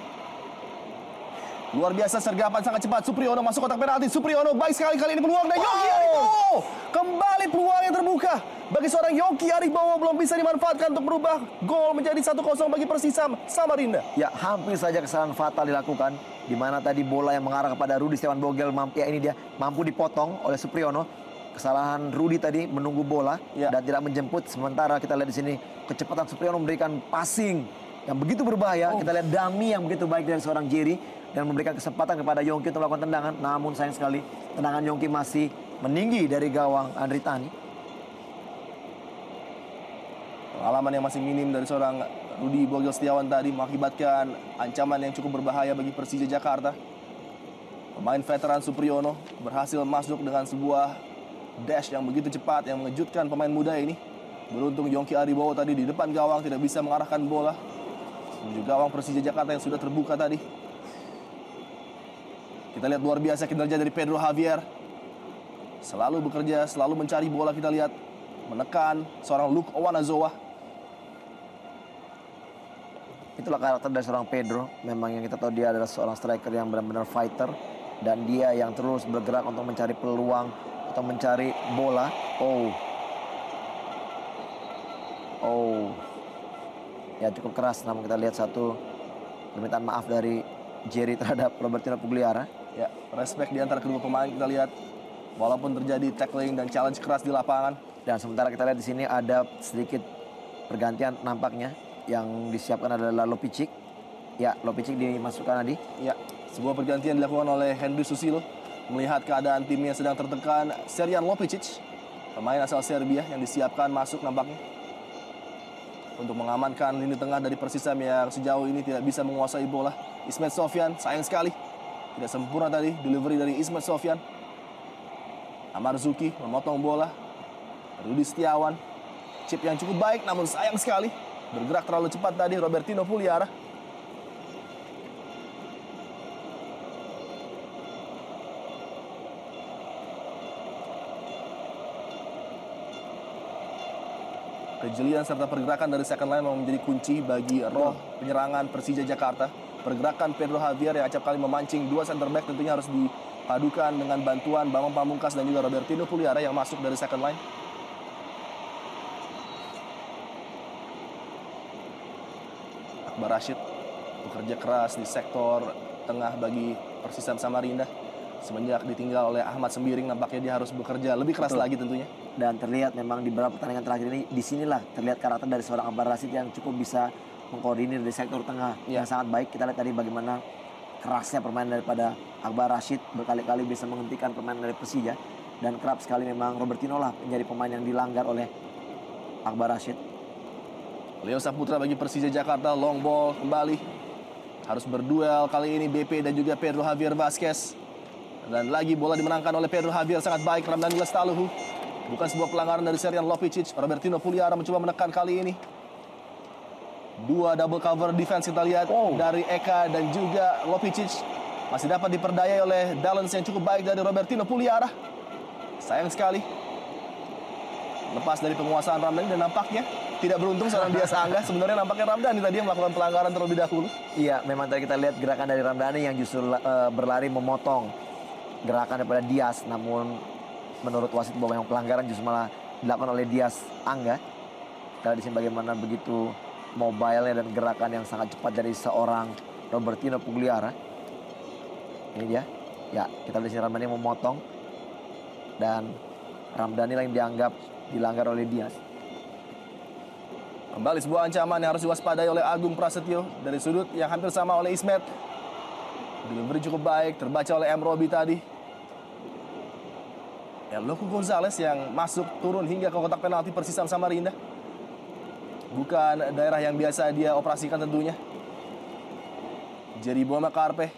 Luar biasa sergapan sangat cepat. Supriyono masuk kotak penalti. Supriyono baik sekali kali ini peluang dan Yogi Aribowo. Kembali peluang yang terbuka bagi seorang Yogi Aribowo, belum bisa dimanfaatkan untuk merubah gol menjadi 1-0 bagi Persisam Samarinda. Ya, hampir saja kesalahan fatal dilakukan, di mana tadi bola yang mengarah kepada Rudi Setiawan Bogel mampu dipotong oleh Supriyono. Kesalahan Rudi tadi menunggu bola dan tidak menjemput. Sementara kita lihat di sini kecepatan Supriyono memberikan passing yang begitu berbahaya. Kita lihat dummy yang begitu baik dari seorang Jerry dan memberikan kesempatan kepada Yongki untuk melakukan tendangan. Namun sayang sekali tendangan Yongki masih meninggi dari gawang Andri Tani. Pengalaman yang masih minim dari seorang Rudi Bogel Setiawan tadi mengakibatkan ancaman yang cukup berbahaya bagi Persija Jakarta. Pemain veteran Supriyono berhasil masuk dengan sebuah dash yang begitu cepat yang mengejutkan pemain muda ini. Beruntung Yongki Aribowo tadi di depan gawang tidak bisa mengarahkan bola menuju gawang Persija Jakarta yang sudah terbuka tadi. Kita lihat luar biasa kinerja dari Pedro Javier. Selalu bekerja, selalu mencari bola. Kita lihat menekan seorang Luke Owanazoa. Itulah karakter dari seorang Pedro. Memang yang kita tahu dia adalah seorang striker yang benar-benar fighter. Dan dia yang terus bergerak untuk mencari peluang atau mencari bola. ya cukup keras. Namun kita lihat satu permintaan maaf dari Jerry terhadap Robertino Pugliara. Ya, respect di antara kedua pemain kita lihat. Walaupun terjadi tackling dan challenge keras di lapangan. Dan sementara kita lihat di sini ada sedikit pergantian nampaknya. Yang disiapkan adalah Lopicic. Ya, Lopicic dimasukkan Adi. Ya, sebuah pergantian dilakukan oleh Henry Susilo. Melihat keadaan timnya sedang tertekan, Serjan Lopicic, pemain asal Serbia yang disiapkan masuk nampaknya. Untuk mengamankan lini tengah dari Persisam yang sejauh ini tidak bisa menguasai bola. Ismet Sofyan, sayang sekali. Tidak sempurna tadi delivery dari Ismet Sofyan. Amar Zuki memotong bola. Rudi Setiawan, chip yang cukup baik namun sayang sekali. Bergerak terlalu cepat tadi Robertino Pugliara. Kejelian serta pergerakan dari second line memang menjadi kunci bagi roh penyerangan Persija Jakarta. Pergerakan Pedro Javier yang acap kali memancing dua center back tentunya harus dipadukan dengan bantuan Bambang Pamungkas dan juga Robertino Pugliara yang masuk dari second line. Akbar Rashid bekerja keras di sektor tengah bagi Persisam Samarinda. Semenjak ditinggal oleh Ahmad Sembiring, nampaknya dia harus bekerja lebih keras lagi tentunya. Dan terlihat memang di beberapa pertandingan terakhir ini, disinilah terlihat karakter dari seorang Akbar Rashid yang cukup bisa mengkoordinir di sektor tengah yang sangat baik. Kita lihat tadi bagaimana kerasnya permainan daripada Akbar Rashid, berkali-kali bisa menghentikan permainan dari Persija. Dan kerap sekali memang Robertino lah menjadi pemain yang dilanggar oleh Akbar Rashid. Leo Saputra bagi Persija Jakarta, long ball kembali. Harus berduel kali ini BP dan juga Pedro Javier Vasquez. Dan lagi bola dimenangkan oleh Pedro Javier, sangat baik Ramdhani Lestaluhu. Bukan sebuah pelanggaran dari Serjan Lopicic. Robertino Pugliara mencoba menekan kali ini. Dua double cover defense kita lihat dari Eka dan juga Lopicic. Masih dapat diperdayai oleh balance yang cukup baik dari Robertino Pugliara. Sayang sekali. Lepas dari penguasaan Ramdhani dan nampaknya tidak beruntung seorang Dias Angga. Sebenarnya nampaknya Ramdhani tadi yang melakukan pelanggaran terlebih dahulu. Iya, memang tadi kita lihat gerakan dari Ramdhani yang justru berlari memotong gerakan daripada Dias, namun menurut wasit bahwa yang pelanggaran justru malah dilakukan oleh Dias Angga. Kita di sini bagaimana begitu mobile dan gerakan yang sangat cepat dari seorang Robertino Pugliara. Ini dia. Ya, kita di sini Ramdhani memotong dan Ramdhani yang dianggap dilanggar oleh Dias. Kembali sebuah ancaman yang harus diwaspadai oleh Agung Prasetyo dari sudut yang hampir sama oleh Ismet. Delivery cukup baik, terbaca oleh M. Robi tadi. Eloko Gonzalez yang masuk turun hingga ke kotak penalti Persisam Samarinda. Bukan daerah yang biasa dia operasikan tentunya. Jerry Bomakarpe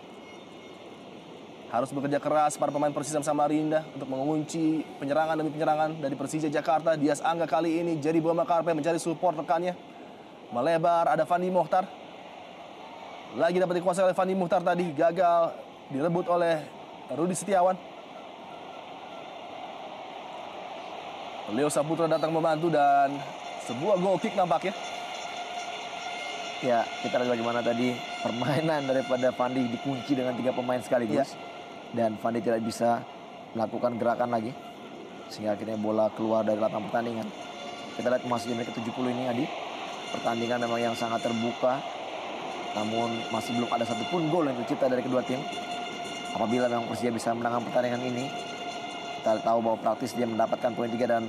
harus bekerja keras para pemain Persisam Samarinda untuk mengunci penyerangan demi penyerangan dari Persija Jakarta. Dias Angga kali ini Jerry Bomakarpe mencari support rekannya. Melebar, ada Fandi Mohtar. Lagi dapat dikuasai oleh Fandi Mohtar tadi, gagal direbut oleh Rudi Setiawan. Leo Saputra datang membantu dan sebuah goal kick nampaknya. Ya, kita lihat bagaimana tadi permainan daripada Fandi dikunci dengan 3 pemain sekaligus. Dan Fandi tidak bisa melakukan gerakan lagi. Sehingga akhirnya bola keluar dari lapang pertandingan. Kita lihat masih menit ke-70 ini, Adi. Pertandingan memang yang sangat terbuka. Namun masih belum ada satupun gol yang tercipta dari kedua tim. Apabila memang Persija bisa menangkan pertandingan ini, kita tahu bahwa praktis dia mendapatkan poin 3 dan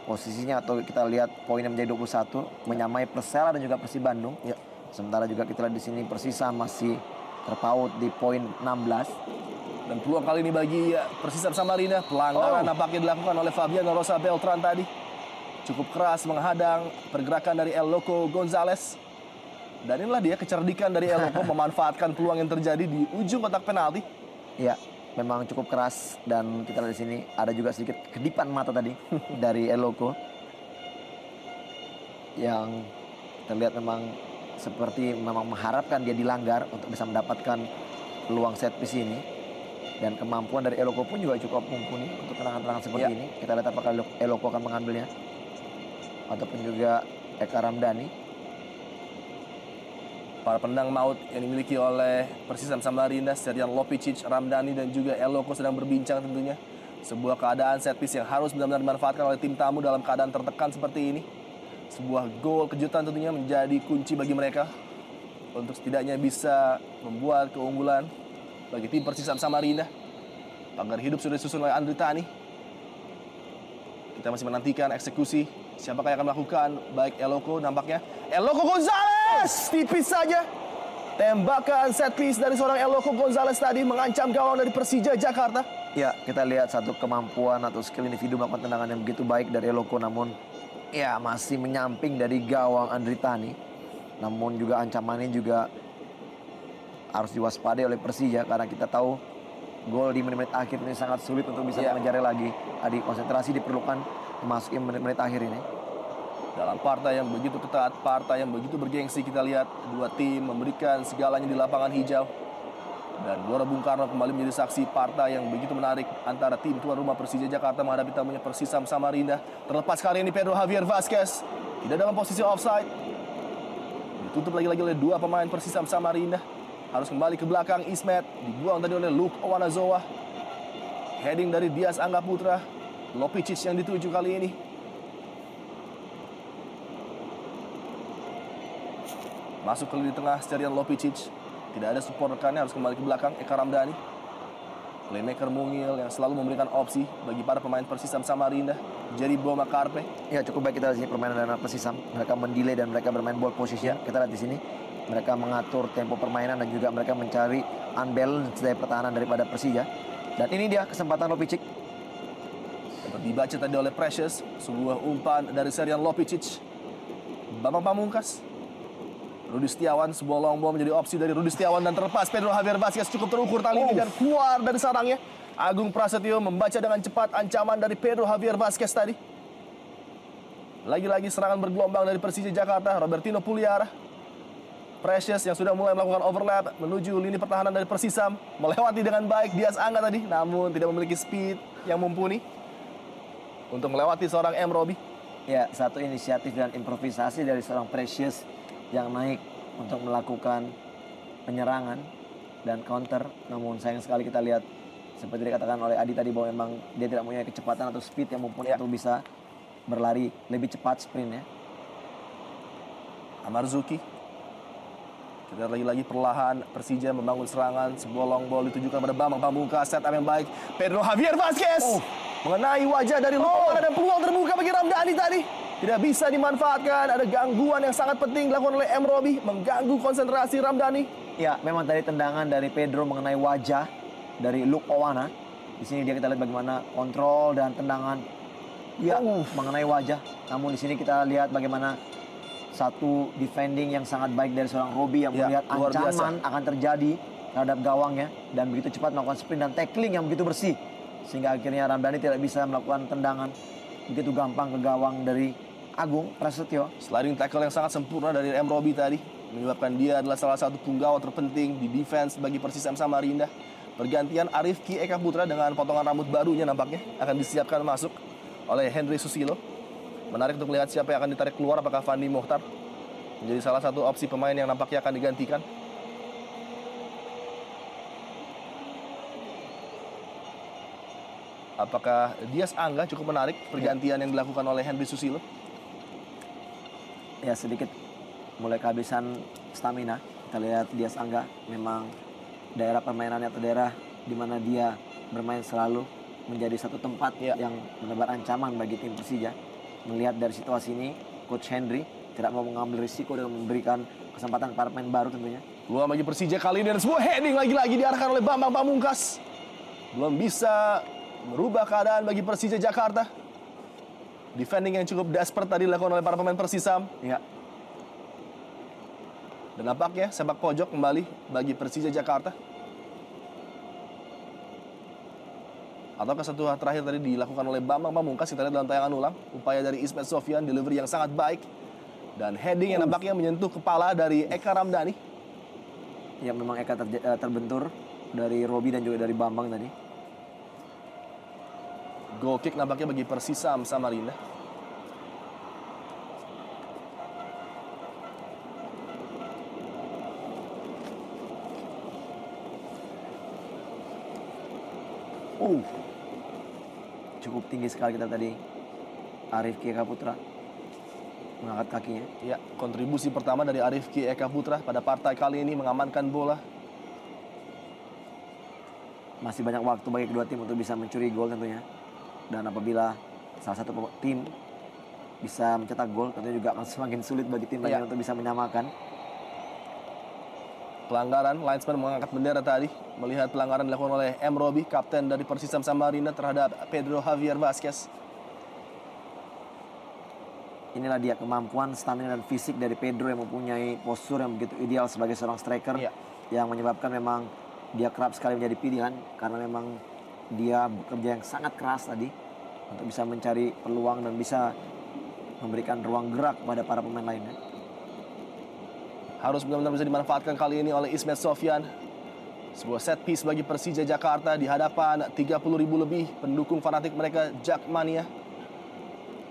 posisinya atau kita lihat poinnya menjadi 21, menyamai Persela dan juga Persib Bandung. Ya. Sementara juga kita lihat di sini Persisam masih terpaut di poin 16. Dan peluang kali ini bagi Persisam Samarinda, pelanggaran nampaknya dilakukan oleh Fabiano Rosa Beltran tadi. Cukup keras menghadang pergerakan dari Eloko Gonzalez. Dan inilah dia kecerdikan dari Eloko memanfaatkan peluang yang terjadi di ujung kotak penalti. Iya, memang cukup keras dan kita lihat di sini ada juga sedikit kedipan mata tadi dari Eloko yang terlihat memang seperti memang mengharapkan dia dilanggar untuk bisa mendapatkan peluang set piece ini. Dan kemampuan dari Eloko pun juga cukup mumpuni untuk tendangan-tendangan seperti ini. Kita lihat apakah Eloko akan mengambilnya ataupun juga Eka Ramdhani. Para pendang maut yang dimiliki oleh Persisam Samarinda, Serjan Lopicic, Ramdhani dan juga Eloko sedang berbincang tentunya. Sebuah keadaan set piece yang harus benar-benar dimanfaatkan oleh tim tamu dalam keadaan tertekan seperti ini. Sebuah gol kejutan tentunya menjadi kunci bagi mereka untuk setidaknya bisa membuat keunggulan bagi tim Persisam Samarinda. Pagar hidup sudah disusun oleh Andri Tani. Kita masih menantikan eksekusi. Siapakah yang akan melakukan? Baik Eloko nampaknya. Eloko Gonzalez! Tipis saja. Tembakan set piece dari seorang Eloko Gonzalez tadi mengancam gawang dari Persija Jakarta. Ya, kita lihat satu kemampuan atau skill individu melakukan tendangan yang begitu baik dari Eloko, namun ya masih menyamping dari gawang Andri Tani. Namun juga ancamannya juga harus diwaspadai oleh Persija karena kita tahu gol di menit-menit akhir ini sangat sulit untuk bisa mengejarnya lagi. Tadi konsentrasi diperlukan memasuki menit-menit akhir ini. Dalam partai yang begitu ketat, partai yang begitu bergengsi, kita lihat dua tim memberikan segalanya di lapangan hijau. Dan Gelora Bung Karno kembali menjadi saksi partai yang begitu menarik antara tim tuan rumah Persija Jakarta menghadapi tamunya Persisam Samarinda. Terlepas kali ini Pedro Javier Vazquez tidak dalam posisi offside. Ditutup lagi-lagi oleh dua pemain Persisam Samarinda. Harus kembali ke belakang Ismet, dibuang tadi oleh Luke Owanazoa. Heading dari Dias Angga Putra. Lopicic yang dituju kali ini. Masuk ke lini tengah Sterian Lopicic. Tidak ada support rekannya, harus kembali ke belakang Eka Ramdhani. Playmaker mungil yang selalu memberikan opsi bagi para pemain Persisam Samarinda. Jerry Boma Karpe. Ya, cukup baik kita lihat di sini permainan dari Persisam. Mereka mendelay dan mereka bermain ball position. Kita lihat di sini. Mereka mengatur tempo permainan dan juga mereka mencari unbalance dari pertahanan daripada Persija. Dan ini dia kesempatan Lopicic. Dapat dibaca tadi oleh Precious. Sebuah umpan dari Serian Lopicic. Bambang Pamungkas. Rudi Setiawan, sebuah long ball menjadi opsi dari Rudi Setiawan dan terlepas Pedro Javier Vazquez cukup terukur tali ini dan keluar dari sarangnya. Agung Prasetyo membaca dengan cepat ancaman dari Pedro Javier Vazquez tadi. Lagi-lagi serangan bergelombang dari Persija Jakarta, Robertino Puliara. Precious yang sudah mulai melakukan overlap menuju lini pertahanan dari Persisam, melewati dengan baik Dias Angga tadi, namun tidak memiliki speed yang mumpuni untuk melewati seorang M. Robi. Ya, satu inisiatif dan improvisasi dari seorang Precious yang naik untuk melakukan penyerangan dan counter. Namun sayang sekali kita lihat seperti dikatakan oleh Adi tadi bahwa memang dia tidak punya kecepatan atau speed yang mumpuni untuk bisa berlari lebih cepat sprintnya. Amarzuki. Kita lagi-lagi perlahan Persija membangun serangan. Sebuah long ball ditujukan pada Bambang Pamungkas. Set up yang baik. Pedro Javier Vazquez mengenai wajah dari Lukowana dan peluang terbuka bagi Ramdhani tadi. Tidak bisa dimanfaatkan. Ada gangguan yang sangat penting dilakukan oleh M. Robi. Mengganggu konsentrasi Ramdhani. Ya, memang tadi tendangan dari Pedro mengenai wajah dari Lukowana. Di sini dia kita lihat bagaimana kontrol dan tendangan mengenai wajah. Namun di sini kita lihat bagaimana satu defending yang sangat baik dari seorang Robi yang melihat ancaman akan terjadi terhadap gawangnya dan begitu cepat melakukan sprint dan tackling yang begitu bersih sehingga akhirnya Ramdhani tidak bisa melakukan tendangan begitu gampang ke gawang dari Agung Prasetyo. Sliding tackle yang sangat sempurna dari M. Robi tadi menyebabkan dia adalah salah satu punggawa terpenting di defense bagi Persisam Samarinda. Pergantian Arifki Eka Putra dengan potongan rambut barunya nampaknya akan disiapkan masuk oleh Henry Susilo. Menarik untuk melihat siapa yang akan ditarik keluar, apakah Fandi Mohtar menjadi salah satu opsi pemain yang nampaknya akan digantikan. Apakah Dias Angga cukup menarik pergantian yang dilakukan oleh Henry Susilo? Ya, sedikit mulai kehabisan stamina. Kita lihat Dias Angga memang daerah permainannya atau daerah di mana dia bermain selalu menjadi satu tempat yang menebar ancaman bagi tim Persija. Melihat dari situasi ini, Coach Henry tidak mau mengambil risiko dengan memberikan kesempatan para pemain baru tentunya. Peluang bagi Persija kali ini dan sebuah heading lagi-lagi diarahkan oleh Bambang Pamungkas. Belum bisa merubah keadaan bagi Persija Jakarta. Defending yang cukup desperate tadi dilakukan oleh para pemain Persisam. Ya. Dan nampaknya sepak pojok kembali bagi Persija Jakarta. Atau kesentuhan terakhir tadi dilakukan oleh Bambang Pamungkas. Kita lihat dalam tayangan ulang. Upaya dari Ismet Sofyan, delivery yang sangat baik. Dan heading yang nampaknya menyentuh kepala dari Eka Ramdhani. Ya, memang Eka terbentur dari Robi dan juga dari Bambang tadi. Goal kick nampaknya bagi Persisam Samarinda. Cukup tinggi sekali kita tadi. Arifki Eka Putra mengangkat kakinya. Ya, kontribusi pertama dari Arifki Eka Putra pada partai kali ini mengamankan bola. Masih banyak waktu bagi kedua tim untuk bisa mencuri gol tentunya. Dan apabila salah satu tim bisa mencetak gol, tentunya juga akan semakin sulit bagi tim lain untuk bisa menyamakan. Pelanggaran, linesman mengangkat bendera tadi. Melihat pelanggaran dilakukan oleh M. Robi, kapten dari Persisam Samarinda terhadap Pedro Javier Vasquez. Inilah dia kemampuan stamina dan fisik dari Pedro yang mempunyai postur yang begitu ideal sebagai seorang striker. Yang menyebabkan memang dia kerap sekali menjadi pilihan. Karena memang dia bekerja yang sangat keras tadi untuk bisa mencari peluang dan bisa memberikan ruang gerak kepada para pemain lainnya. Harus benar-benar bisa dimanfaatkan kali ini oleh Ismet Sofyan. Sebuah set piece bagi Persija Jakarta di hadapan 30.000 lebih pendukung fanatik mereka Jakmania.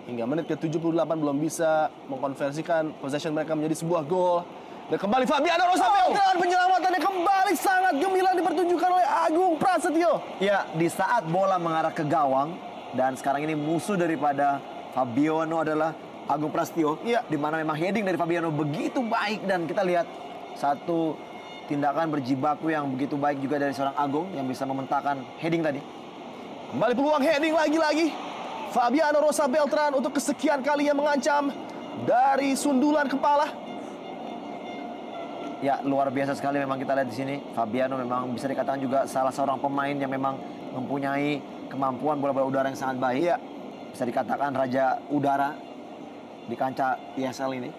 Hingga menit ke-78 belum bisa mengkonversikan possession mereka menjadi sebuah gol. Dan kembali Fabiano Rosa Beltran, penyelamatannya kembali sangat gemilang dipertunjukkan oleh Agung Prasetyo. Ya, di saat bola mengarah ke gawang dan sekarang ini musuh daripada Fabiano adalah Agung Prasetyo, di mana memang heading dari Fabiano begitu baik dan kita lihat satu tindakan berjibaku yang begitu baik juga dari seorang Agung yang bisa mementahkan heading tadi. Kembali peluang heading lagi-lagi. Fabiano Rosa Beltran untuk kesekian kalinya mengancam dari sundulan kepala. Ya, luar biasa sekali memang kita lihat di sini. Fabiano memang bisa dikatakan juga salah seorang pemain yang memang mempunyai kemampuan bola-bola udara yang sangat baik. Bisa dikatakan raja udara di kancah ESL ini.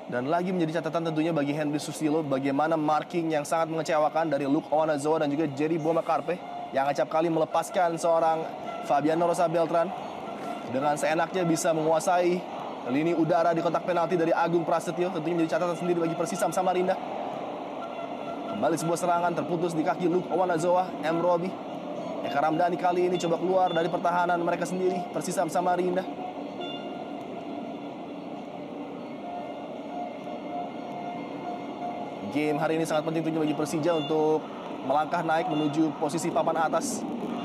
Dan lagi menjadi catatan tentunya bagi Henry Susilo bagaimana marking yang sangat mengecewakan dari Luke Owanazoa dan juga Jerry Bomakarpe yang acap kali melepaskan seorang Fabiano Rosa Beltran dengan seenaknya bisa menguasai lini udara di kotak penalti dari Agung Prasetyo. Tentunya menjadi catatan sendiri bagi Persisam Samarinda. Kembali sebuah serangan terputus di kaki Luke Owanazoa, M. Robi. Eka Ramdhani kali ini coba keluar dari pertahanan mereka sendiri, Persisam Samarinda. Game hari ini sangat penting tentunya bagi Persija untuk melangkah naik menuju posisi papan atas.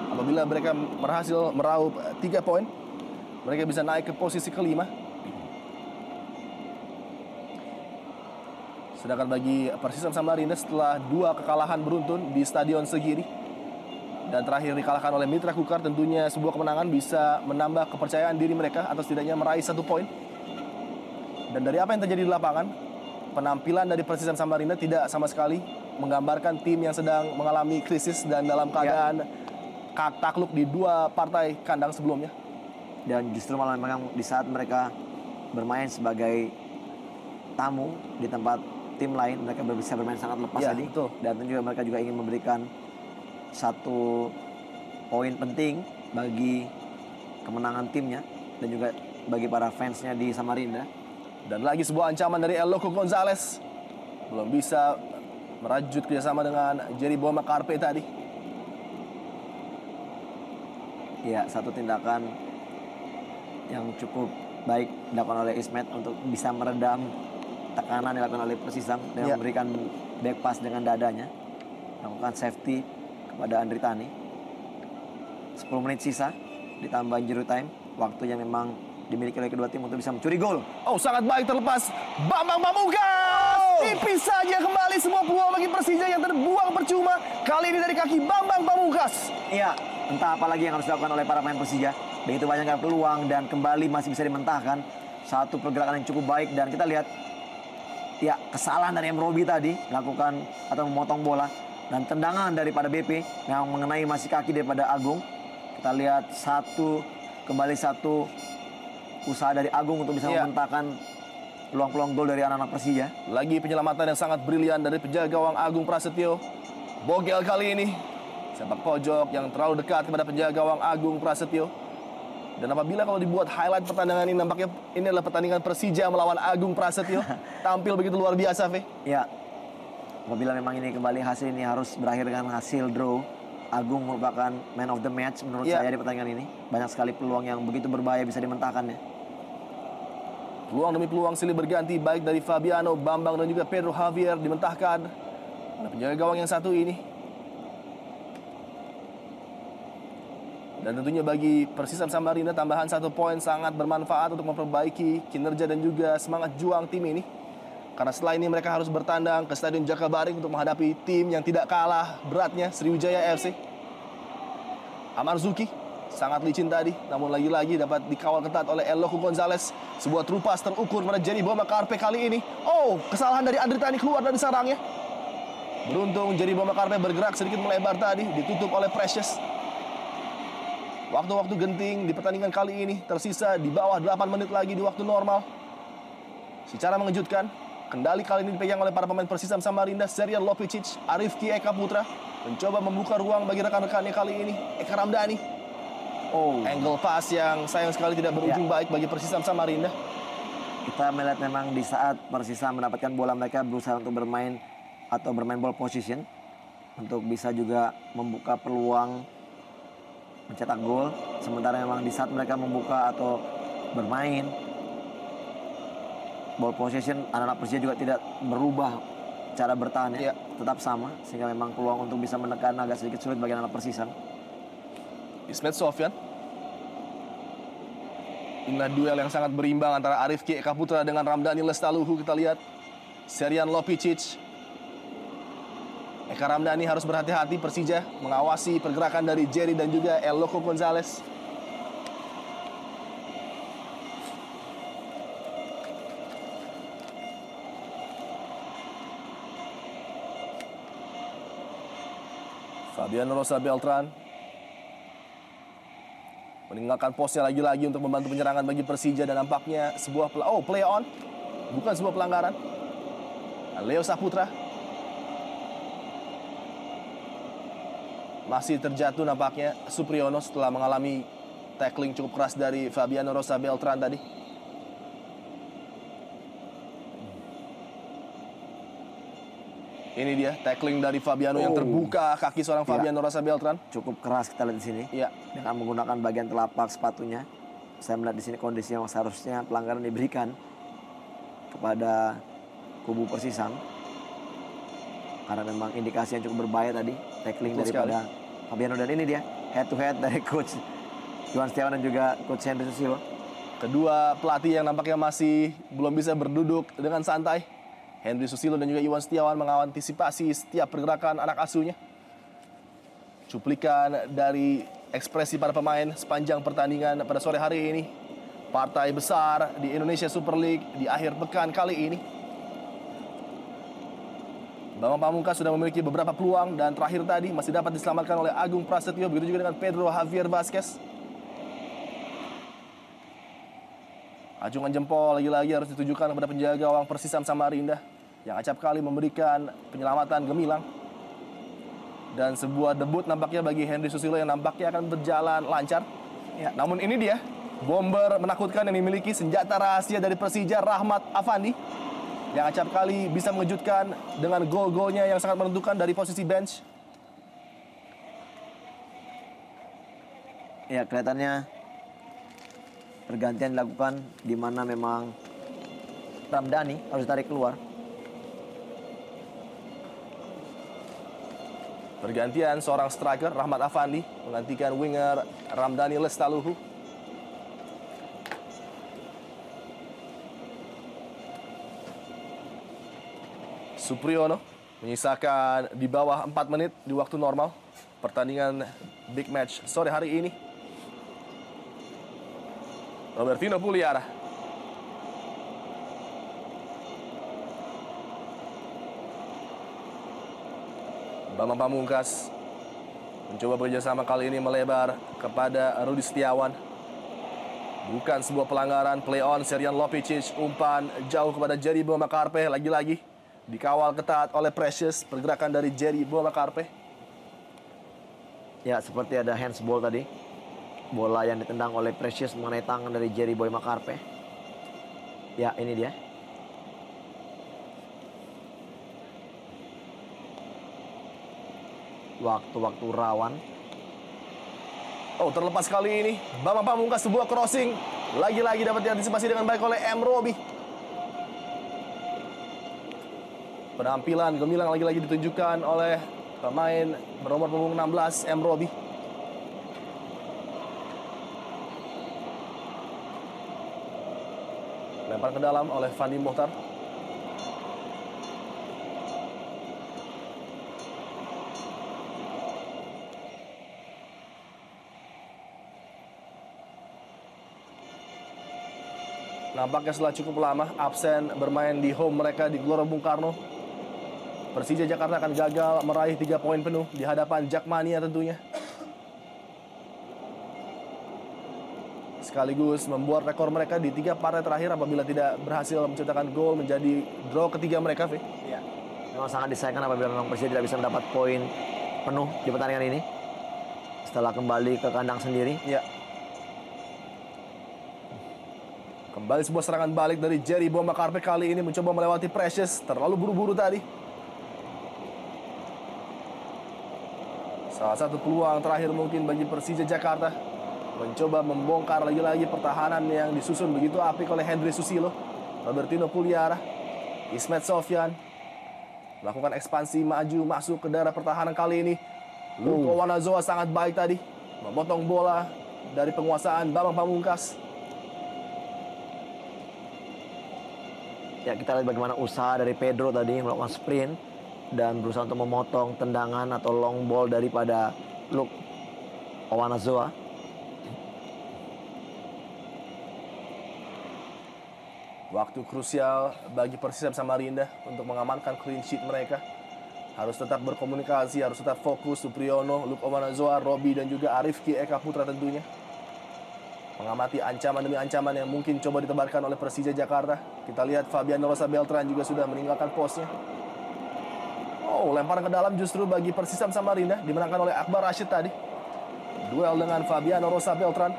Apabila mereka berhasil meraup 3 poin, mereka bisa naik ke posisi kelima. Sedangkan bagi Persisam Samarinda setelah 2 kekalahan beruntun di Stadion Segiri dan terakhir dikalahkan oleh Mitra Kukar, tentunya sebuah kemenangan bisa menambah kepercayaan diri mereka atau setidaknya meraih 1 poin. Dan dari apa yang terjadi di lapangan, penampilan dari Persisam Samarinda tidak sama sekali menggambarkan tim yang sedang mengalami krisis dan dalam keadaan takluk di 2 partai kandang sebelumnya. Dan justru malah memang di saat mereka bermain sebagai tamu di tempat tim lain, mereka bisa bermain sangat lepas tadi. Betul. Dan juga mereka juga ingin memberikan 1 poin penting bagi kemenangan timnya dan juga bagi para fansnya di Samarinda. Dan lagi sebuah ancaman dari El Loco Gonzalez. Belum bisa merajut kerjasama dengan Jerry Bomakarpe tadi. Ya, satu tindakan yang cukup baik dilakukan oleh Ismet untuk bisa meredam tekanan yang dilakukan oleh Persisam dengan memberikan back pass dengan dadanya, melakukan safety kepada Andri Tani. 10 menit sisa ditambah injury time, waktu yang memang dimiliki oleh kedua tim untuk bisa mencuri gol. Oh, sangat baik terlepas. Bambang Pamungkas! Tipis saja kembali semua peluang bagi Persija yang terbuang percuma. Kali ini dari kaki Bambang Pamungkas. Iya, entah apa lagi yang harus dilakukan oleh para pemain Persija. Begitu banyaknya peluang dan kembali masih bisa dimentahkan. Satu pergerakan yang cukup baik dan kita lihat ya kesalahan dari M. Robi tadi melakukan atau memotong bola dan tendangan daripada BP yang mengenai masih kaki daripada Agung. Kita lihat kembali satu usaha dari Agung untuk bisa mementahkan peluang-peluang gol dari anak-anak Persija. Lagi penyelamatan yang sangat brilian dari penjaga gawang Agung Prasetyo. Bogel kali ini sepak pojok yang terlalu dekat kepada penjaga gawang Agung Prasetyo. Dan apabila kalau dibuat highlight pertandingan ini, nampaknya ini adalah pertandingan Persija melawan Agung Prasetyo. Tampil begitu luar biasa, Fe. Ya, apabila memang ini kembali hasil ini harus berakhir dengan hasil draw, Agung merupakan man of the match menurut saya di pertandingan ini. Banyak sekali peluang yang begitu berbahaya bisa dimentahkannya. Peluang demi peluang silih berganti baik dari Fabiano, Bambang dan juga Pedro Javier dimentahkan oleh penjaga gawang yang satu ini. Dan tentunya bagi Persisam Samarinda tambahan 1 poin sangat bermanfaat untuk memperbaiki kinerja dan juga semangat juang tim ini. Karena setelah ini mereka harus bertandang ke Stadion Jakabaring untuk menghadapi tim yang tidak kalah beratnya, Sriwijaya FC. Amarzuki sangat licin tadi, namun lagi-lagi dapat dikawal ketat oleh Eloko Gonzalez. Sebuah trupas terukur pada Jerry Boma Karpe kali ini. Oh, kesalahan dari Andri Tani keluar dari sarangnya. Beruntung Jerry Boma Karpe bergerak sedikit melebar tadi, ditutup oleh Precious. Waktu-waktu genting di pertandingan kali ini tersisa di bawah 8 menit lagi di waktu normal. Secara mengejutkan, kendali kali ini dipegang oleh para pemain Persisam Samarinda, Serian Lopicic, Arifki Eka Putra, mencoba membuka ruang bagi rekan-rekannya kali ini, Eka Ramdhani. Oh, angle pass yang sayang sekali tidak berujung baik bagi Persisam Samarinda. Kita melihat memang di saat Persisam mendapatkan bola, mereka berusaha untuk bermain atau bermain ball position untuk bisa juga membuka peluang mencetak gol. Sementara memang di saat mereka membuka atau bermain ball possession, anak-anak Persija juga tidak berubah cara bertahannya, tetap sama, sehingga memang peluang untuk bisa menekan agak sedikit sulit bagi anak Persisam. Ismet Sofyan. Inilah duel yang sangat berimbang antara Arifki Eka Putra dengan Ramdhani Lestaluhu. Kita lihat Serian Lopicic. Eka Ramdhani harus berhati-hati, Persija mengawasi pergerakan dari Jerry dan juga Eloko Gonzalez. Fabiano Rosa Beltran meninggalkan posnya lagi-lagi untuk membantu penyerangan bagi Persija, dan nampaknya sebuah play on, bukan sebuah pelanggaran. Leo Saputra masih terjatuh nampaknya Supriyono setelah mengalami tackling cukup keras dari Fabiano Rosa Beltran tadi. Ini dia tackling dari Fabiano yang terbuka kaki seorang Fabiano Rosa Beltran. Cukup keras kita lihat di sini. Iya. Dengan menggunakan bagian telapak sepatunya. Saya melihat di sini kondisi yang seharusnya pelanggaran diberikan kepada kubu Persisam. Karena memang indikasi yang cukup berbahaya tadi, tackling daripada Fabiano, dan ini dia head to head dari coach Iwan Setiawan dan juga coach Henry Susilo. Kedua pelatih yang nampaknya masih belum bisa berduduk dengan santai. Henry Susilo dan juga Iwan Setiawan mengantisipasi setiap pergerakan anak asuhnya. Cuplikan dari ekspresi para pemain sepanjang pertandingan pada sore hari ini. Partai besar di Indonesia Super League di akhir pekan kali ini. Bambang Pamungkas sudah memiliki beberapa peluang, dan terakhir tadi masih dapat diselamatkan oleh Agung Prasetyo, begitu juga dengan Pedro Javier Vasquez. Acungan jempol lagi-lagi harus ditujukan kepada penjaga gawang Persisam Samarinda yang acap kali memberikan penyelamatan gemilang. Dan sebuah debut nampaknya bagi Henry Susilo yang nampaknya akan berjalan lancar. Ya. Namun ini dia, bomber menakutkan yang dimiliki senjata rahasia dari Persija, Rahmat Afandi, yang acap kali bisa mengejutkan dengan gol-golnya yang sangat menentukan dari posisi bench. Ya, kelihatannya pergantian dilakukan di mana memang Ramdhani harus tarik keluar. Pergantian seorang striker, Rahmat Afandi, menggantikan winger Ramdhani Lestaluhu. Supriyono menyisakan di bawah 4 menit di waktu normal pertandingan big match sore hari ini. Robertino Puliara. Bambang Pamungkas mencoba bekerjasama kali ini melebar kepada Rudi Setiawan. Bukan sebuah pelanggaran, play on Serian Lopicic, umpan jauh kepada Jerry Boma Karpe, lagi-lagi dikawal ketat oleh Precious, pergerakan dari Jerry Boma Karpe. Ya, seperti ada handsball tadi. Bola yang ditendang oleh Precious mengenai tangan dari Jerry Boma Karpe. Ya, ini dia. Waktu-waktu rawan. Oh, terlepas kali ini Bambang Pamungkas, sebuah crossing lagi-lagi dapat diantisipasi dengan baik oleh M. Robi. Penampilan gemilang lagi-lagi ditunjukkan oleh pemain bernomor punggung 16 M. Robi. Lempar ke dalam oleh Fandi Mohtar. Nampaknya setelah cukup lama absen bermain di home mereka di Gelora Bung Karno, Persija Jakarta akan gagal meraih 3 poin penuh di hadapan Jakmania tentunya. Sekaligus membuat rekor mereka di 3 partai terakhir apabila tidak berhasil menciptakan gol, menjadi draw ketiga mereka, V. Ya. Memang sangat disayangkan apabila memang Persija tidak bisa mendapat poin penuh di pertandingan ini setelah kembali ke kandang sendiri. Ya. Kembali sebuah serangan balik dari Jerry Boma Karpe, kali ini mencoba melewati Precious, terlalu buru-buru tadi. Salah satu peluang terakhir mungkin bagi Persija Jakarta, mencoba membongkar lagi-lagi pertahanan yang disusun begitu apik oleh Hendry Susilo, Robertino Puliara, Ismet Sofyan melakukan ekspansi maju masuk ke daerah pertahanan kali ini. Luko Wanazoa sangat baik tadi, memotong bola dari penguasaan Bambang Pamungkas. Ya, kita lihat bagaimana usaha dari Pedro tadi melakukan sprint dan berusaha untuk memotong tendangan atau long ball daripada Luke Owanazoa. Waktu krusial bagi Persisam Samarinda untuk mengamankan clean sheet mereka. Harus tetap berkomunikasi, harus tetap fokus. Supriyono, Luke Owanazoa, Robi dan juga Arifki Eka Putra tentunya mengamati ancaman demi ancaman yang mungkin coba ditebarkan oleh Persija Jakarta. Kita lihat Fabian Rosa Beltran juga sudah meninggalkan posnya. Oh, lemparan ke dalam justru bagi Persisam Samarinda, dimenangkan oleh Akbar Rashid tadi. Duel dengan Fabian Rosa Beltran,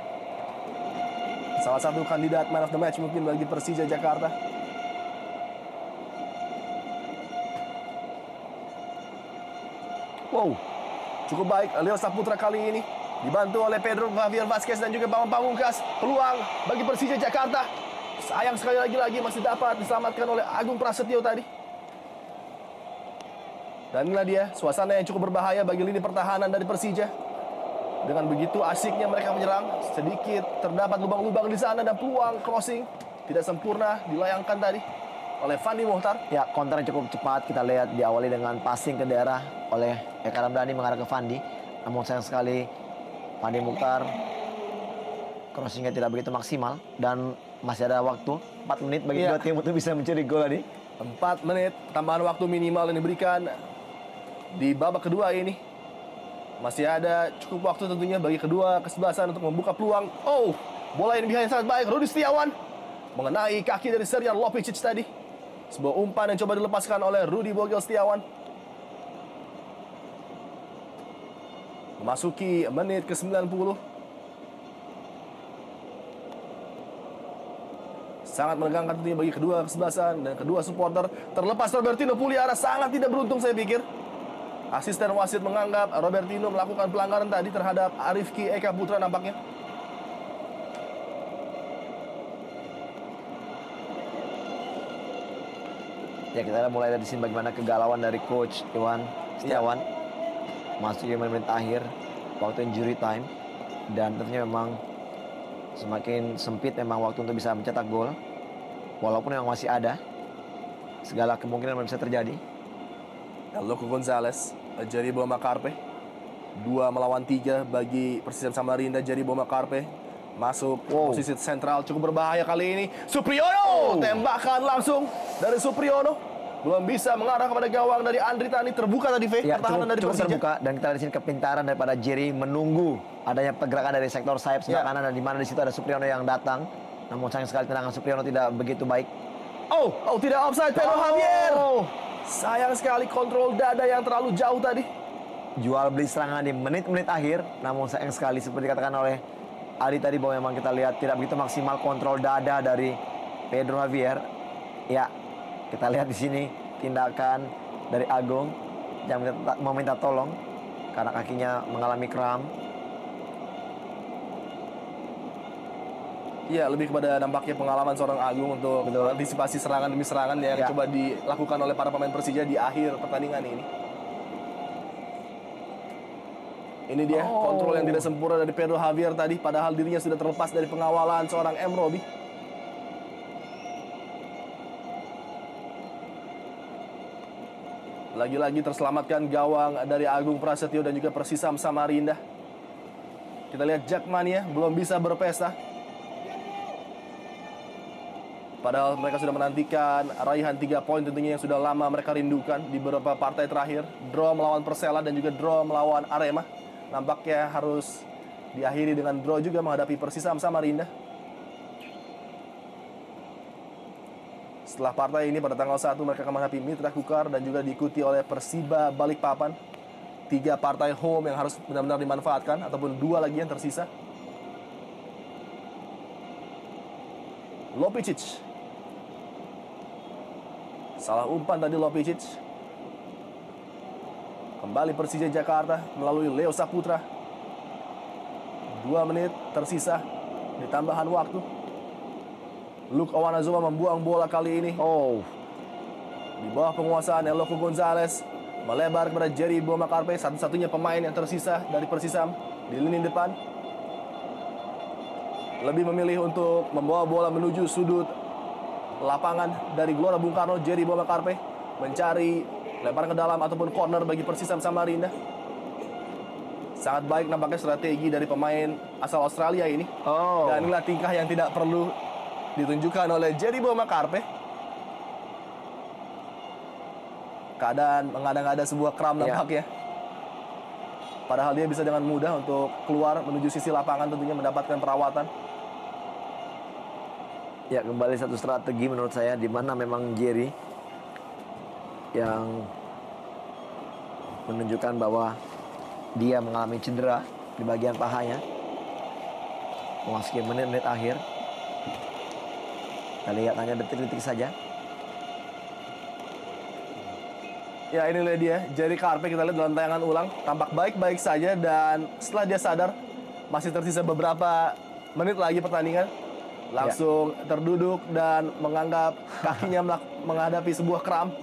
salah satu kandidat man of the match mungkin bagi Persija Jakarta. Wow, cukup baik Leo Saputra kali ini, dibantu oleh Pedro Javier Vazquez dan juga Bambang Pamungkas. Peluang bagi Persija Jakarta. Sayang sekali lagi masih dapat diselamatkan oleh Agung Prasetyo tadi. Dan inilah dia suasana yang cukup berbahaya bagi lini pertahanan dari Persija. Dengan begitu asiknya mereka menyerang, sedikit terdapat lubang-lubang di sana dan peluang crossing tidak sempurna dilayangkan tadi oleh Fandi Mohtar. Ya, counter yang cukup cepat kita lihat diawali dengan passing ke daerah oleh Eka Ramdhani mengarah ke Fandi. Namun sayang sekali Fandi Mohtar crossingnya tidak begitu maksimal dan masih ada waktu 4 menit bagi kedua tim untuk bisa mencuri gol tadi. 4 menit tambahan waktu minimal yang diberikan di babak kedua ini. Masih ada cukup waktu tentunya bagi kedua kesebelasan untuk membuka peluang. Oh, bola ini behind sangat baik. Rudi Setiawan mengenai kaki dari Serjan Lopicic tadi. Sebuah umpan yang coba dilepaskan oleh Rudi Bogel Setiawan. Memasuki menit ke-90. Sangat menegangkan tentunya bagi kedua kesebelasan dan kedua supporter. Terlepas Robertino Puliara sangat tidak beruntung saya pikir. Asisten wasit menganggap Robertino melakukan pelanggaran tadi terhadap Arifki Eka Putra nampaknya. Ya, kita mulai dari sini bagaimana kegalauan dari coach Iwan Setiawan. Masuk di menit akhir waktu injury time dan tentunya memang semakin sempit memang waktu untuk bisa mencetak gol. Walaupun memang masih ada segala kemungkinan bisa terjadi. Loco Gonzalez, Jerry Boma Karpe. 2 melawan 3 bagi Persisam Samarinda. Jerry Boma Karpe masuk posisi sentral, cukup berbahaya kali ini. Supriyono, tembakan langsung dari Supriyono. Belum bisa mengarah kepada gawang dari Andri Tani. Terbuka tadi, Ya, pertahanan dari cukup Persija. terbuka dan kita lihat di sini kepintaran daripada Jerry menunggu adanya pergerakan dari sektor sayap sebelah kanan dan di mana di situ ada Supriyono yang datang. Namun sayang sekali tendangan Supriyono tidak begitu baik. Oh, tidak offside. Pedro Javier. Sayang sekali kontrol dada yang terlalu jauh tadi. Jual beli serangan di menit-menit akhir. Namun sayang sekali seperti dikatakan oleh Adi tadi bahwa memang kita lihat tidak begitu maksimal kontrol dada dari Pedro Javier. Ya, kita lihat di sini tindakan dari Agung yang meminta tolong karena kakinya mengalami kram. Iya, lebih kepada nampaknya pengalaman seorang Agung untuk antisipasi serangan demi serangan yang coba dilakukan oleh para pemain Persija di akhir pertandingan ini. Ini dia kontrol yang tidak sempurna dari Pedro Javier tadi, padahal dirinya sudah terlepas dari pengawalan seorang M. Robi. Lagi-lagi terselamatkan gawang dari Agung Prasetyo dan juga Persisam Samarinda. Kita lihat Jackmania belum bisa berpesta. Padahal mereka sudah menantikan raihan 3 poin tentunya yang sudah lama mereka rindukan di beberapa partai terakhir. Draw melawan Persela dan juga draw melawan Arema. Nampaknya harus diakhiri dengan draw juga menghadapi Persisam Samarinda. Setelah partai ini pada tanggal 1 mereka akan menghadapi Mitra Kukar dan juga diikuti oleh Persiba Balikpapan. 3 partai home yang harus benar-benar dimanfaatkan ataupun 2 lagi yang tersisa. Lopicic. Salah umpan tadi Lopicic. Kembali Persija Jakarta melalui Leo Saputra. 2 menit tersisa di tambahan waktu. Luke Awanazoma membuang bola kali ini. Di bawah penguasaan Eloko Gonzalez. Melebar kepada Jerry Bomakarpe. Satu-satunya pemain yang tersisa dari Persisam di lini depan. Lebih memilih untuk membawa bola menuju sudut lapangan dari Gelora Bung Karno. Jerry Bomakarpe mencari lemparan ke dalam ataupun corner bagi Persisam Samarinda. Sangat baik nampaknya strategi dari pemain asal Australia ini. Dan inilah tingkah yang tidak perlu ditunjukkan oleh Jerry Bomakarpe. Keadaan mengada-ngada sebuah kram nampaknya. Padahal dia bisa dengan mudah untuk keluar menuju sisi lapangan tentunya mendapatkan perawatan. Ya, kembali satu strategi menurut saya di mana memang Jerry yang menunjukkan bahwa dia mengalami cedera di bagian pahanya. Memasuki menit-menit akhir. Kita lihat hanya detik-detik saja. Ya, inilah dia Jerry Karpe, kita lihat dalam tayangan ulang. Tampak baik-baik saja dan setelah dia sadar masih tersisa beberapa menit lagi pertandingan. Langsung terduduk dan menganggap kakinya menghadapi sebuah kram.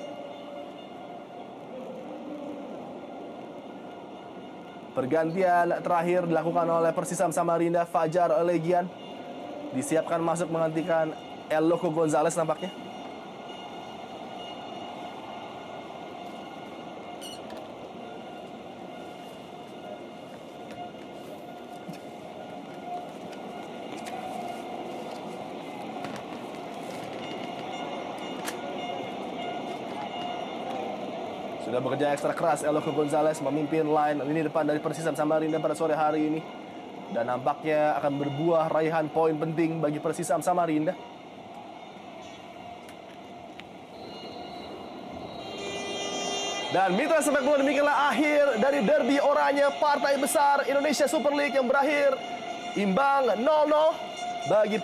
Pergantian terakhir dilakukan oleh Persisam Samarinda. Fajar Legian disiapkan masuk menggantikan Eloko Gonzalez nampaknya. Sudah bekerja ekstra keras Eloko Gonzalez memimpin line lini depan dari Persisam Samarinda pada sore hari ini. Dan nampaknya akan berbuah raihan poin penting bagi Persisam Samarinda. Dan mitra sepak bola, demikianlah akhir dari derby oranye partai besar Indonesia Super League yang berakhir imbang 0-0 bagi